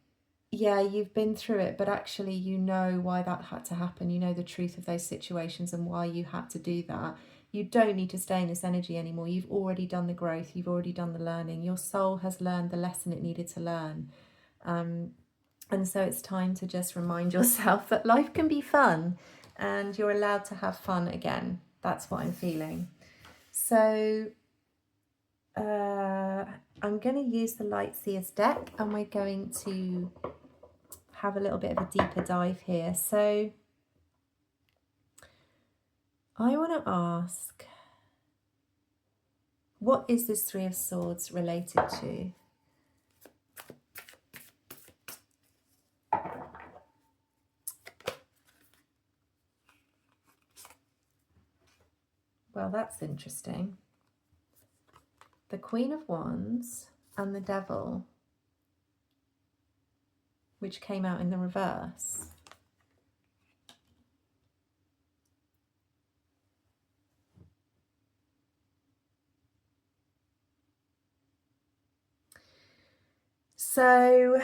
yeah, you've been through it, but actually you know why that had to happen. You know the truth of those situations and why you had to do that. You don't need to stay in this energy anymore. You've already done the growth. You've already done the learning. Your soul has learned the lesson it needed to learn. And so it's time to just remind yourself that life can be fun and you're allowed to have fun again. That's what I'm feeling. So I'm going to use the Lightseers deck and we're going to have a little bit of a deeper dive here. So I want to ask, what is this Three of Swords related to? Well, that's interesting. The Queen of Wands and the Devil, which came out in the reverse. So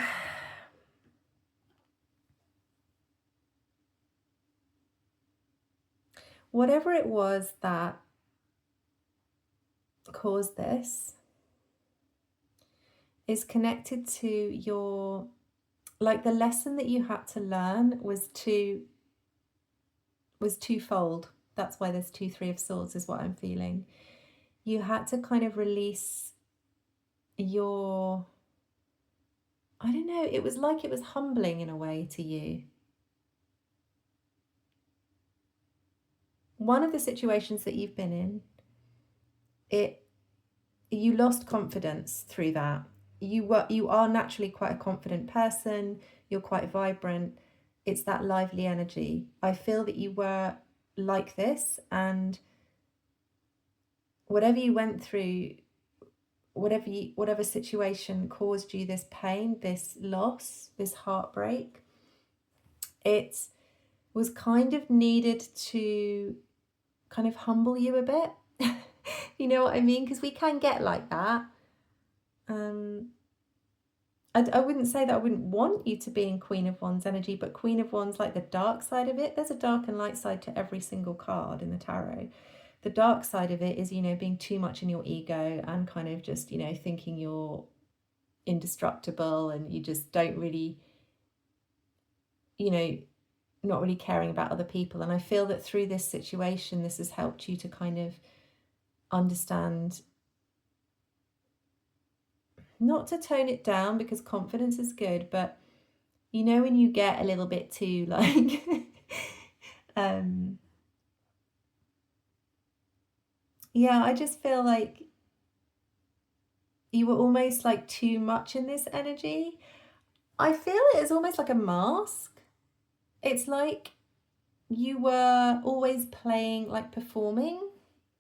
whatever it was that caused this is connected to your, like the lesson that you had to learn was twofold. That's why there's Three of Swords is what I'm feeling. You had to kind of release your, I don't know, it was like it was humbling in a way to you. One of the situations that you've been in, you lost confidence through that. You are naturally quite a confident person. You're quite vibrant. It's that lively energy. I feel that you were like this, and whatever you went through, whatever situation caused you this pain, this loss, this heartbreak, it was kind of needed to kind of humble you a bit. You know what I mean? Because we can get like that. I wouldn't say that I wouldn't want you to be in Queen of Wands energy, but Queen of Wands, like the dark side of it, there's a dark and light side to every single card in the tarot. The dark side of it is, you know, being too much in your ego and kind of just, you know, thinking you're indestructible and you just don't really, you know, not really caring about other people. And I feel that through this situation, this has helped you to kind of understand, not to tone it down because confidence is good, but you know when you get a little bit too like yeah, I just feel like you were almost like too much in this energy. I feel it is almost like a mask. It's like you were always playing, like performing,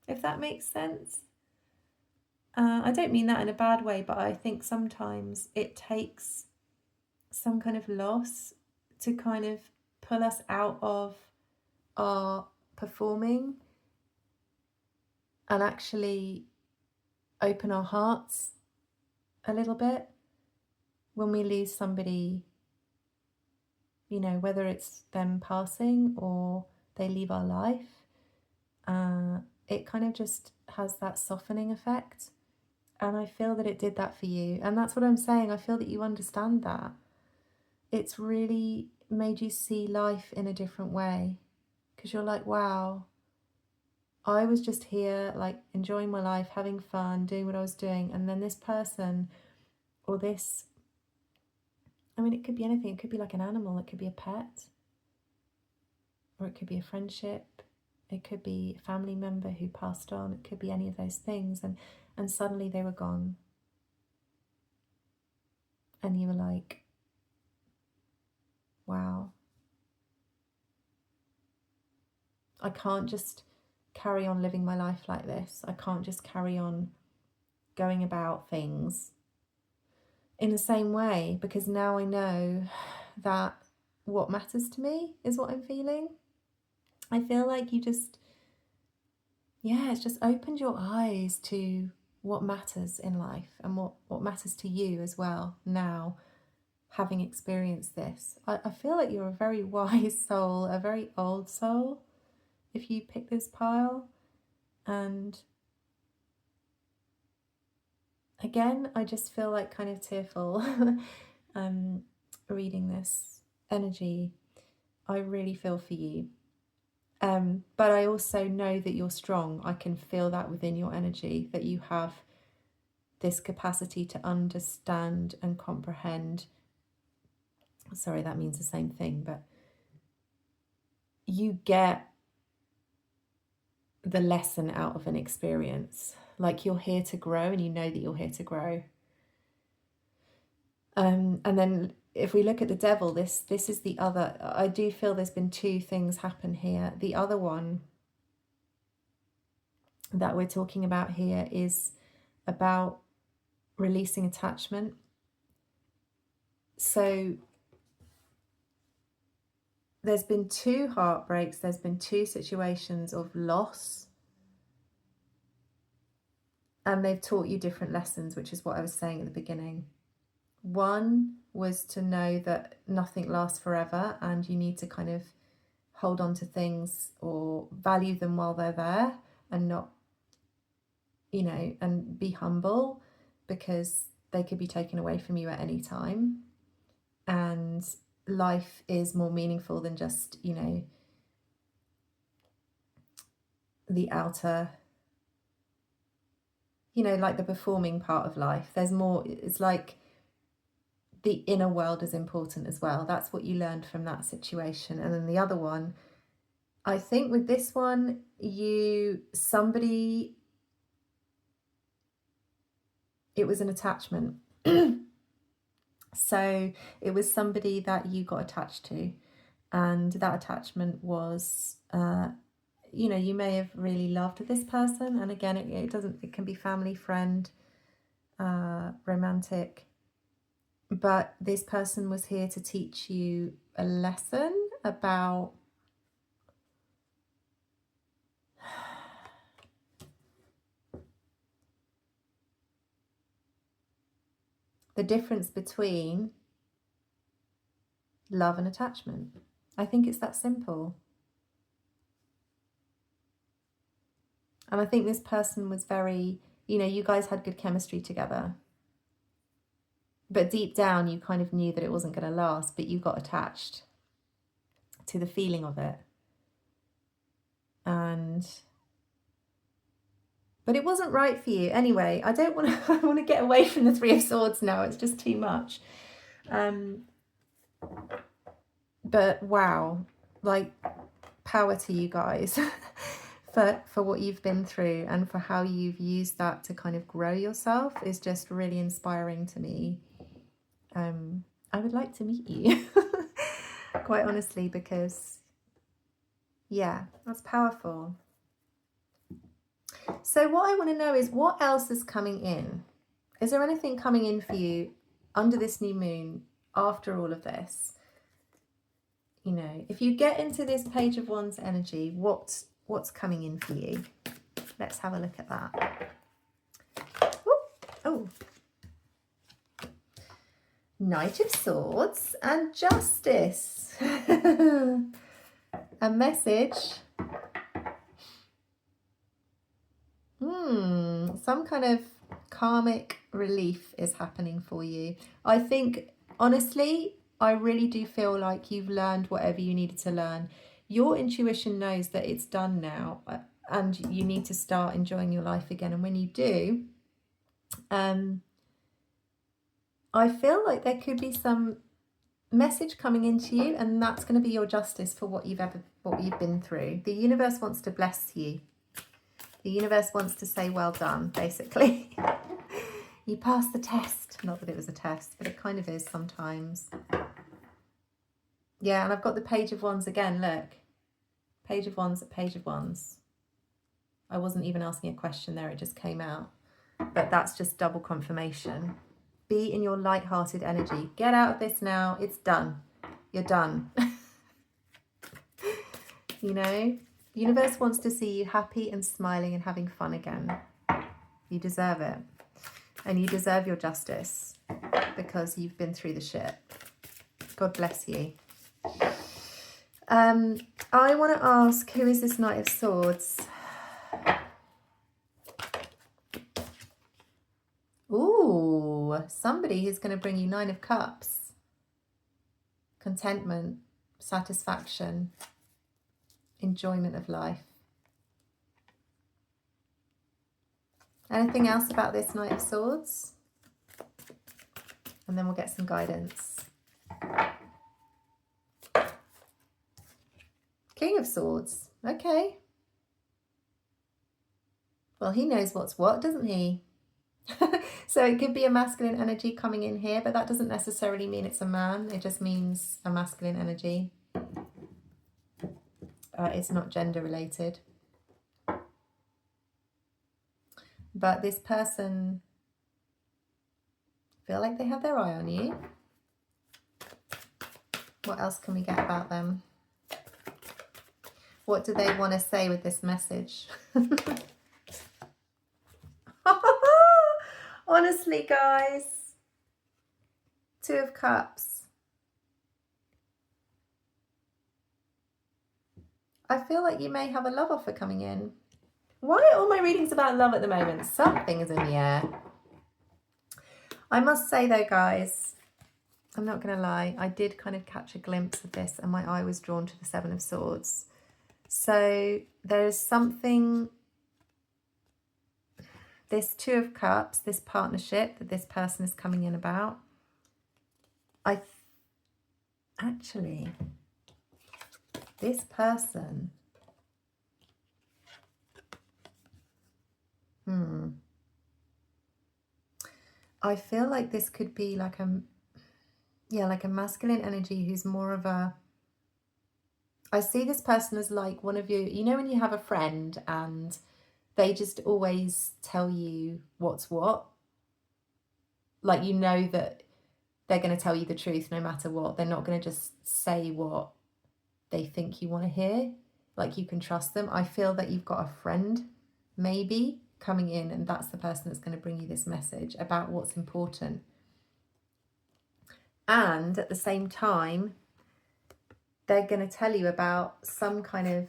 if that makes sense. I don't mean that in a bad way, but I think sometimes it takes some kind of loss to kind of pull us out of our performing and actually open our hearts a little bit. When we lose somebody, you know, whether it's them passing or they leave our life, it kind of just has that softening effect. And I feel that it did that for you. And that's what I'm saying. I feel that you understand that. It's really made you see life in a different way. Because you're like, wow, I was just here, like, enjoying my life, having fun, doing what I was doing. And then this person or this, I mean, it could be anything. It could be like an animal. It could be a pet. Or it could be a friendship. It could be a family member who passed on. It could be any of those things. And suddenly they were gone. And you were like, wow. I can't just carry on living my life like this. I can't just carry on going about things in the same way, because now I know that what matters to me is what I'm feeling. I feel like you just, yeah, it's just opened your eyes to what matters in life and what matters to you as well now, having experienced this. I feel like you're a very wise soul, a very old soul, if you pick this pile. And again, I just feel like kind of tearful reading this energy. I really feel for you. But I also know that you're strong. I can feel that within your energy, that you have this capacity to understand and comprehend. Sorry, that means the same thing, but you get the lesson out of an experience. Like, you're here to grow, and you know that you're here to grow. And then if we look at the devil, this is the other. I do feel there's been two things happen here. The other one that we're talking about here is about releasing attachment. So there's been two heartbreaks, there's been two situations of loss, and they've taught you different lessons, which is what I was saying at the beginning. One was to know that nothing lasts forever, and you need to kind of hold on to things or value them while they're there, and not, you know, and be humble, because they could be taken away from you at any time. And life is more meaningful than just, you know, the outer, you know, like the performing part of life. There's more. It's like the inner world is important as well. That's what you learned from that situation. And then the other one, I think with this one, somebody, it was an attachment. So it was somebody that you got attached to, and that attachment was, you know, you may have really loved this person. And again, it can be family, friend, romantic, but this person was here to teach you a lesson about the difference between love and attachment. I think it's that simple. And I think this person was very, you know, you guys had good chemistry together, but deep down you kind of knew that it wasn't going to last, but you got attached to the feeling of it. But it wasn't right for you. Anyway, I want to get away from the Three of Swords now. It's just too much. But wow, like, power to you guys for what you've been through, and for how you've used that to kind of grow yourself is just really inspiring to me. I would like to meet you, quite honestly, because yeah, that's powerful. So what I want to know is, what else is coming in? Is there anything coming in for you under this new moon after all of this? You know, if you get into this Page of Wands energy, what's coming in for you? Let's have a look at that. Oh, Knight of Swords and Justice. A message. Some kind of karmic relief is happening for you. I think, honestly, I really do feel like you've learned whatever you needed to learn. Your intuition knows that it's done now, and you need to start enjoying your life again. And when you do, I feel like there could be some message coming into you, and that's going to be your justice for what you've been through. The universe wants to bless you. The universe wants to say, well done, basically. You passed the test. Not that it was a test, but it kind of is sometimes. Yeah, and I've got the Page of Wands again, look. Page of Wands, Page of Wands. I wasn't even asking a question there, it just came out. But that's just double confirmation. Be in your light-hearted energy. Get out of this now, it's done. You're done. You know? The universe wants to see you happy and smiling and having fun again. You deserve it. And you deserve your justice, because you've been through the shit. God bless you. I want to ask, who is this Knight of Swords? Ooh, somebody who's going to bring you 9 of Cups. Contentment, satisfaction, enjoyment of life. Anything else about this Knight of Swords? And then we'll get some guidance. King of Swords. Okay. Well, he knows what's what, doesn't he? So it could be a masculine energy coming in here, but that doesn't necessarily mean it's a man. It just means a masculine energy. It's not gender related. But this person feel like they have their eye on you. What else can we get about them? What do they want to say with this message? Honestly, guys. 2 of Cups. I feel like you may have a love offer coming in. Why are all my readings about love at the moment? Something is in the air. I must say though, guys, I'm not going to lie, I did kind of catch a glimpse of this and my eye was drawn to the 7 of Swords. So there's something, this 2 of Cups, this partnership that this person is coming in about. Actually, this person, I feel like this could be like a masculine energy who's more of a, I see this person as like one of you know when you have a friend and they just always tell you what's what? Like, you know that they're going to tell you the truth no matter what. They're not going to just say what they think you want to hear. Like, you can trust them. I feel that you've got a friend maybe coming in, and that's the person that's going to bring you this message about what's important. And at the same time, they're going to tell you about some kind of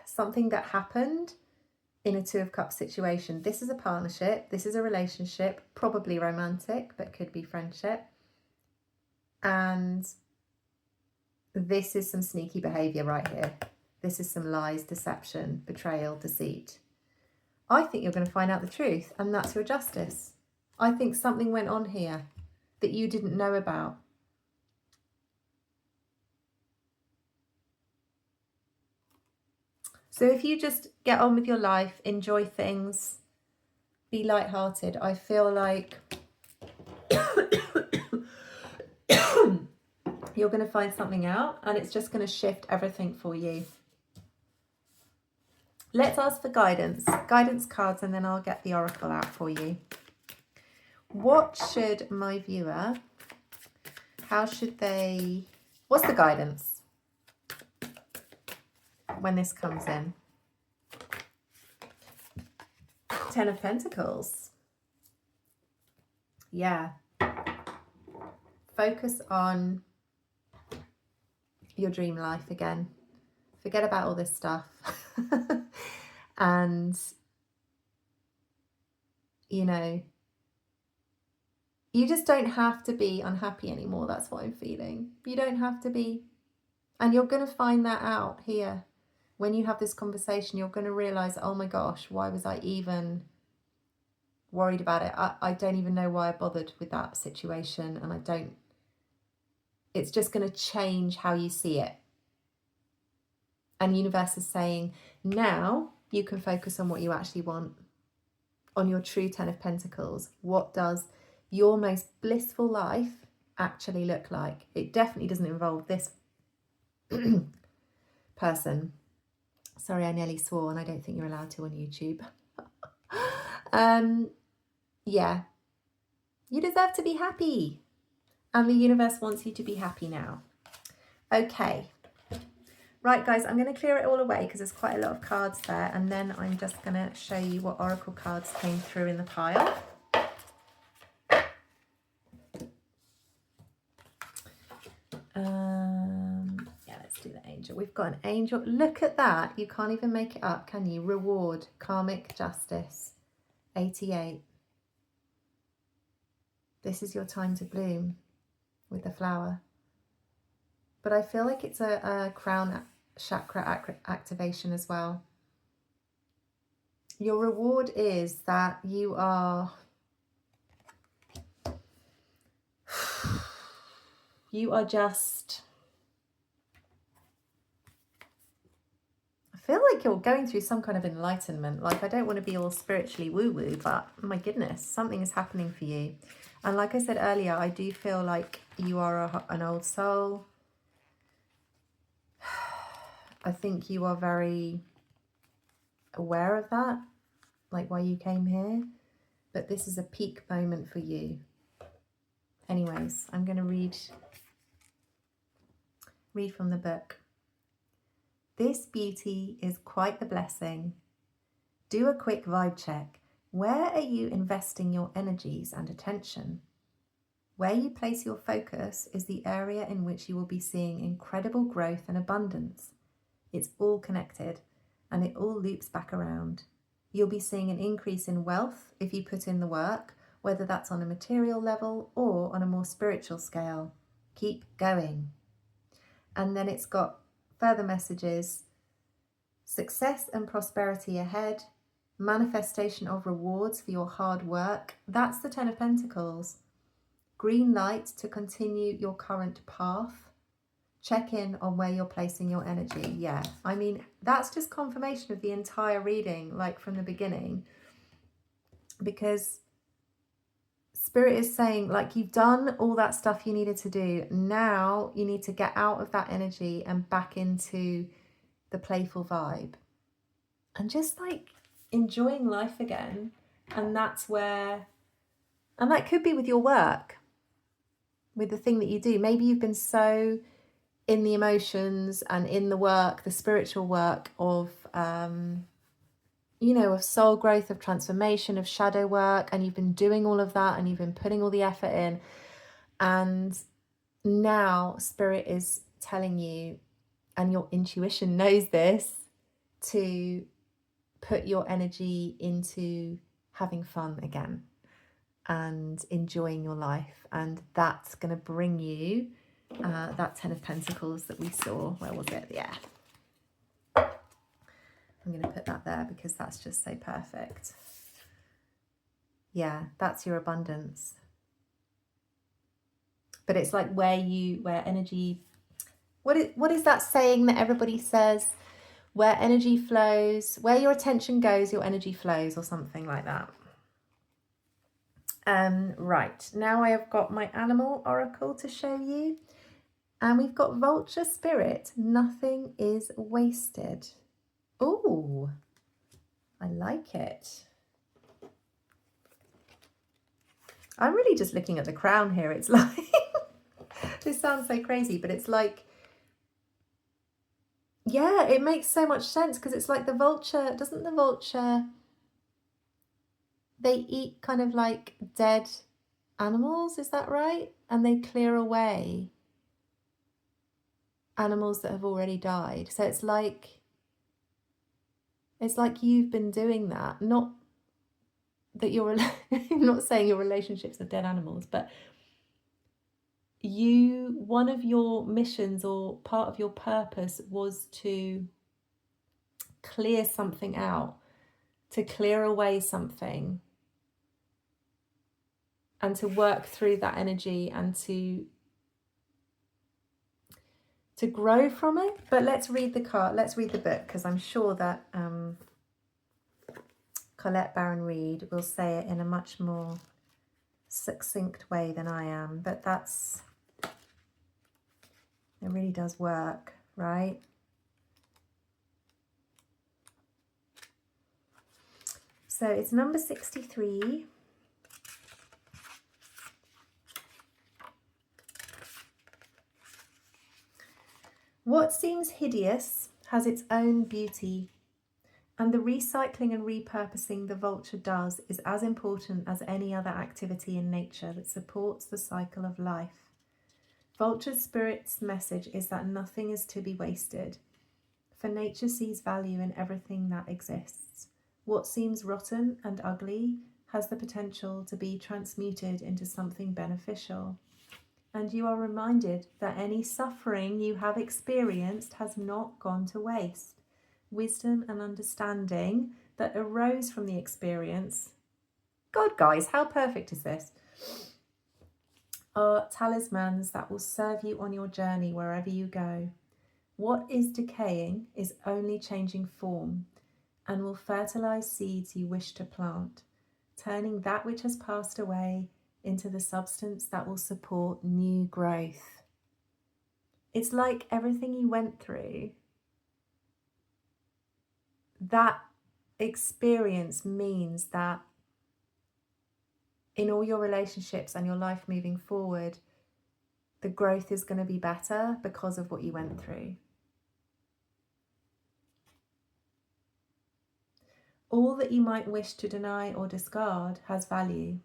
something that happened in a 2 of Cups situation. This is a partnership. This is a relationship, probably romantic, but could be friendship. And this is some sneaky behavior right here. This is some lies, deception, betrayal, deceit. I think you're going to find out the truth, and that's your justice. I think something went on here that you didn't know about. So if you just get on with your life, enjoy things, be lighthearted, I feel like you're going to find something out, and it's just going to shift everything for you. Let's ask for guidance cards, and then I'll get the oracle out for you. What should my viewer, what's the guidance when this comes in? 10 of Pentacles. Yeah. Focus on your dream life again. Forget about all this stuff. And, you know, you just don't have to be unhappy anymore. That's what I'm feeling. You don't have to be. And you're going to find that out here. When you have this conversation, you're going to realize, oh my gosh, why was I even worried about it? I don't even know why I bothered with that situation. And it's just going to change how you see it. And universe is saying, now you can focus on what you actually want, on your true 10 of Pentacles. What does your most blissful life actually look like? It definitely doesn't involve this person. Sorry, I nearly swore, and I don't think you're allowed to on YouTube. Yeah, you deserve to be happy, and the universe wants you to be happy now. Okay. Right, guys, I'm going to clear it all away because there's quite a lot of cards there, and then I'm just going to show you what oracle cards came through in the pile. angel. We've got an angel. Look at that. You can't even make it up, can you? Reward, karmic justice, 88. This is your time to bloom with the flower. But I feel like it's a crown chakra activation as well. Your reward is that you are just, I feel like you're going through some kind of enlightenment. Like, I don't want to be all spiritually woo-woo, but my goodness, something is happening for you. And like I said earlier, I do feel like you are an old soul. I think you are very aware of that, like why you came here. But this is a peak moment for you. Anyways, I'm going to read from the book. This beauty is quite the blessing. Do a quick vibe check. Where are you investing your energies and attention? Where you place your focus is the area in which you will be seeing incredible growth and abundance. It's all connected and it all loops back around. You'll be seeing an increase in wealth if you put in the work, whether that's on a material level or on a more spiritual scale. Keep going. And then it's got further messages. Success and prosperity ahead. Manifestation of rewards for your hard work. That's the 10 of Pentacles. Green light to continue your current path. Check in on where you're placing your energy. Yeah, I mean, that's just confirmation of the entire reading, like from the beginning. Because Spirit is saying, like, you've done all that stuff you needed to do. Now you need to get out of that energy and back into the playful vibe. And just like enjoying life again. And that's where, and that could be with your work, with the thing that you do. Maybe you've been so in the emotions and in the work, the spiritual work of, you know, of soul growth, of transformation, of shadow work, and you've been doing all of that and you've been putting all the effort in. And now Spirit is telling you, and your intuition knows this, to put your energy into having fun again and enjoying your life. And that's going to bring you that 10 of Pentacles that we saw. Where was it? Yeah. I'm going to put that there because that's just so perfect. Yeah, that's your abundance. But it's like where energy, what is that saying that everybody says? Where energy flows, where your attention goes, your energy flows, or something like that. Right, now I have got my animal oracle to show you. And we've got Vulture Spirit. Nothing is wasted. Oh, I like it. I'm really just looking at the crown here. It's like, this sounds so crazy, but it's like, yeah, it makes so much sense because it's like the vulture, doesn't the vulture, they eat kind of like dead animals, is that right? And they clear away animals that have already died. So it's like you've been doing that. Not that you're not saying your relationships are dead animals, but one of your missions or part of your purpose was to clear something out, to clear away something, and to work through that energy and to grow from it. But let's read the card, let's read the book, because I'm sure that Collette Baron-Reid will say it in a much more succinct way than I am. But it really does work, right? So it's number 63. What seems hideous has its own beauty, and the recycling and repurposing the vulture does is as important as any other activity in nature that supports the cycle of life. Vulture Spirit's message is that nothing is to be wasted, for nature sees value in everything that exists. What seems rotten and ugly has the potential to be transmuted into something beneficial. And you are reminded that any suffering you have experienced has not gone to waste. Wisdom and understanding that arose from the experience, God guys, how perfect is this, are talismans that will serve you on your journey wherever you go. What is decaying is only changing form and will fertilize seeds you wish to plant, turning that which has passed away into the substance that will support new growth. It's like everything you went through, that experience means that in all your relationships and your life moving forward, the growth is going to be better because of what you went through. All that you might wish to deny or discard has value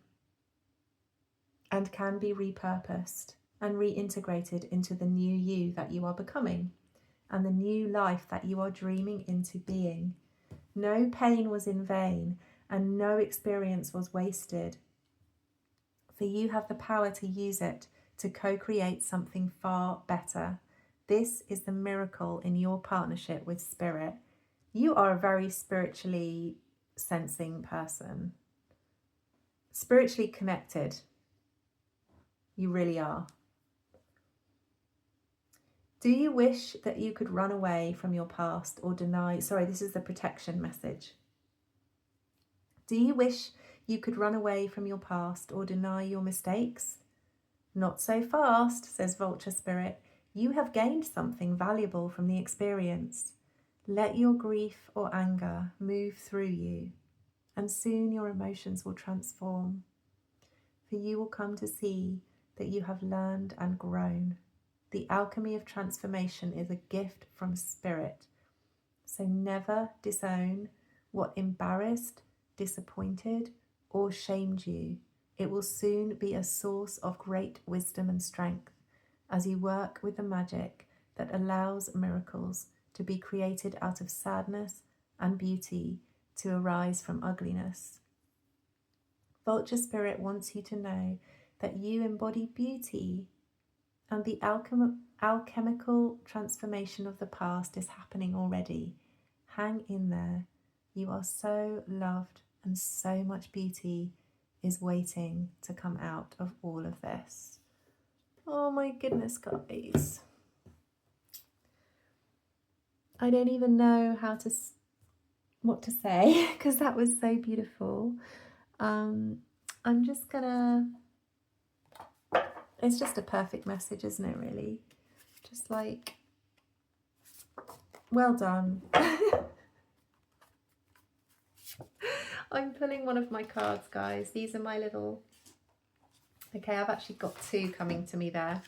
and can be repurposed and reintegrated into the new you that you are becoming and the new life that you are dreaming into being. No pain was in vain and no experience was wasted, for you have the power to use it to co-create something far better. This is the miracle in your partnership with Spirit. You are a very spiritually sensing person, spiritually connected. You really are. Do you wish that you could run away from your past or deny? Sorry, this is the protection message. Do you wish you could run away from your past or deny your mistakes? Not so fast, says Vulture Spirit. You have gained something valuable from the experience. Let your grief or anger move through you, and soon your emotions will transform. For you will come to see that you have learned and grown. The alchemy of transformation is a gift from Spirit. So never disown what embarrassed, disappointed, or shamed you. It will soon be a source of great wisdom and strength as you work with the magic that allows miracles to be created out of sadness and beauty to arise from ugliness. Vulture Spirit wants you to know that you embody beauty, and the alchemical transformation of the past is happening already. Hang in there. You are so loved, and so much beauty is waiting to come out of all of this. Oh my goodness, guys. I don't even know what to say because that was so beautiful. I'm just gonna, it's just a perfect message, isn't it, really? Just like, well done. I'm pulling one of my cards, guys. These are my little, okay, I've actually got two coming to me there.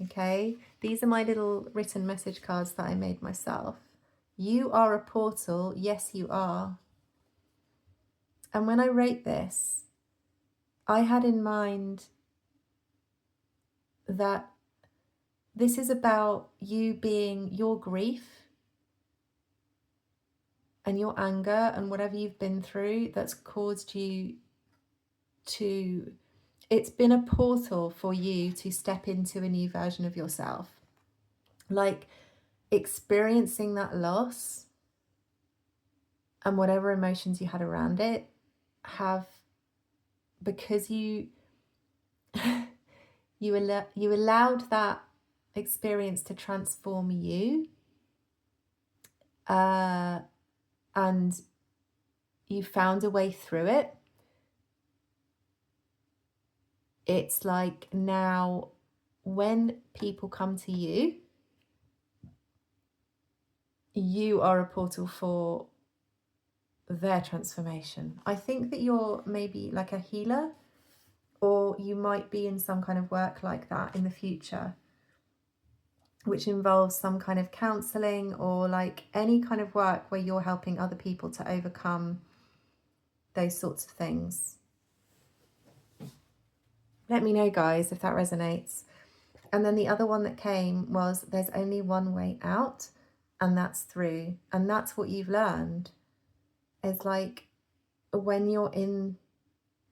Okay, these are my little written message cards that I made myself. You are a portal. Yes, you are. And when I wrote this, I had in mind that this is about you being your grief and your anger and whatever you've been through that's caused you to, it's been a portal for you to step into a new version of yourself. Like experiencing that loss and whatever emotions you had around it have, because you allowed that experience to transform you, and you found a way through it. It's like now when people come to you, you are a portal for their transformation. I think that you're maybe like a healer, or you might be in some kind of work like that in the future, which involves some kind of counselling or like any kind of work where you're helping other people to overcome those sorts of things. Let me know, guys, if that resonates. And then the other one that came was, there's only one way out, and that's through. And that's what you've learned. It's like, when you're in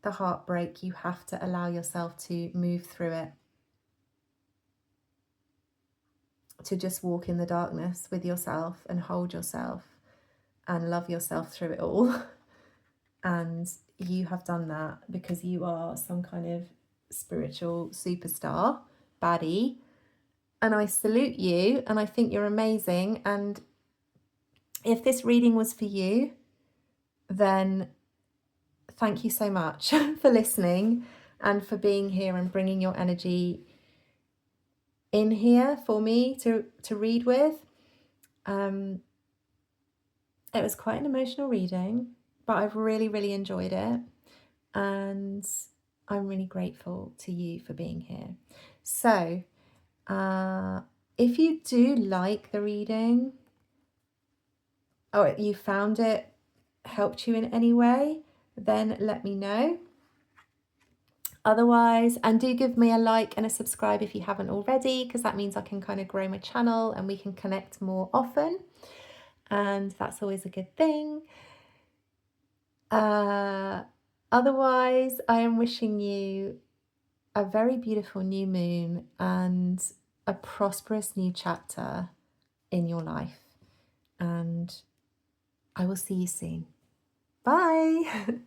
the heartbreak, you have to allow yourself to move through it, to just walk in the darkness with yourself and hold yourself and love yourself through it all. And you have done that because you are some kind of spiritual superstar, baddie. And I salute you, and I think you're amazing. And if this reading was for you, then thank you so much for listening and for being here and bringing your energy in here for me to read with. It was quite an emotional reading, but I've really, really enjoyed it. And I'm really grateful to you for being here. So, if you do like the reading, or you found it helped you in any way, then let me know. Otherwise, and do give me a like and a subscribe if you haven't already, because that means I can kind of grow my channel and we can connect more often. And that's always a good thing. Otherwise, I am wishing you a very beautiful new moon and a prosperous new chapter in your life. And I will see you soon. Bye.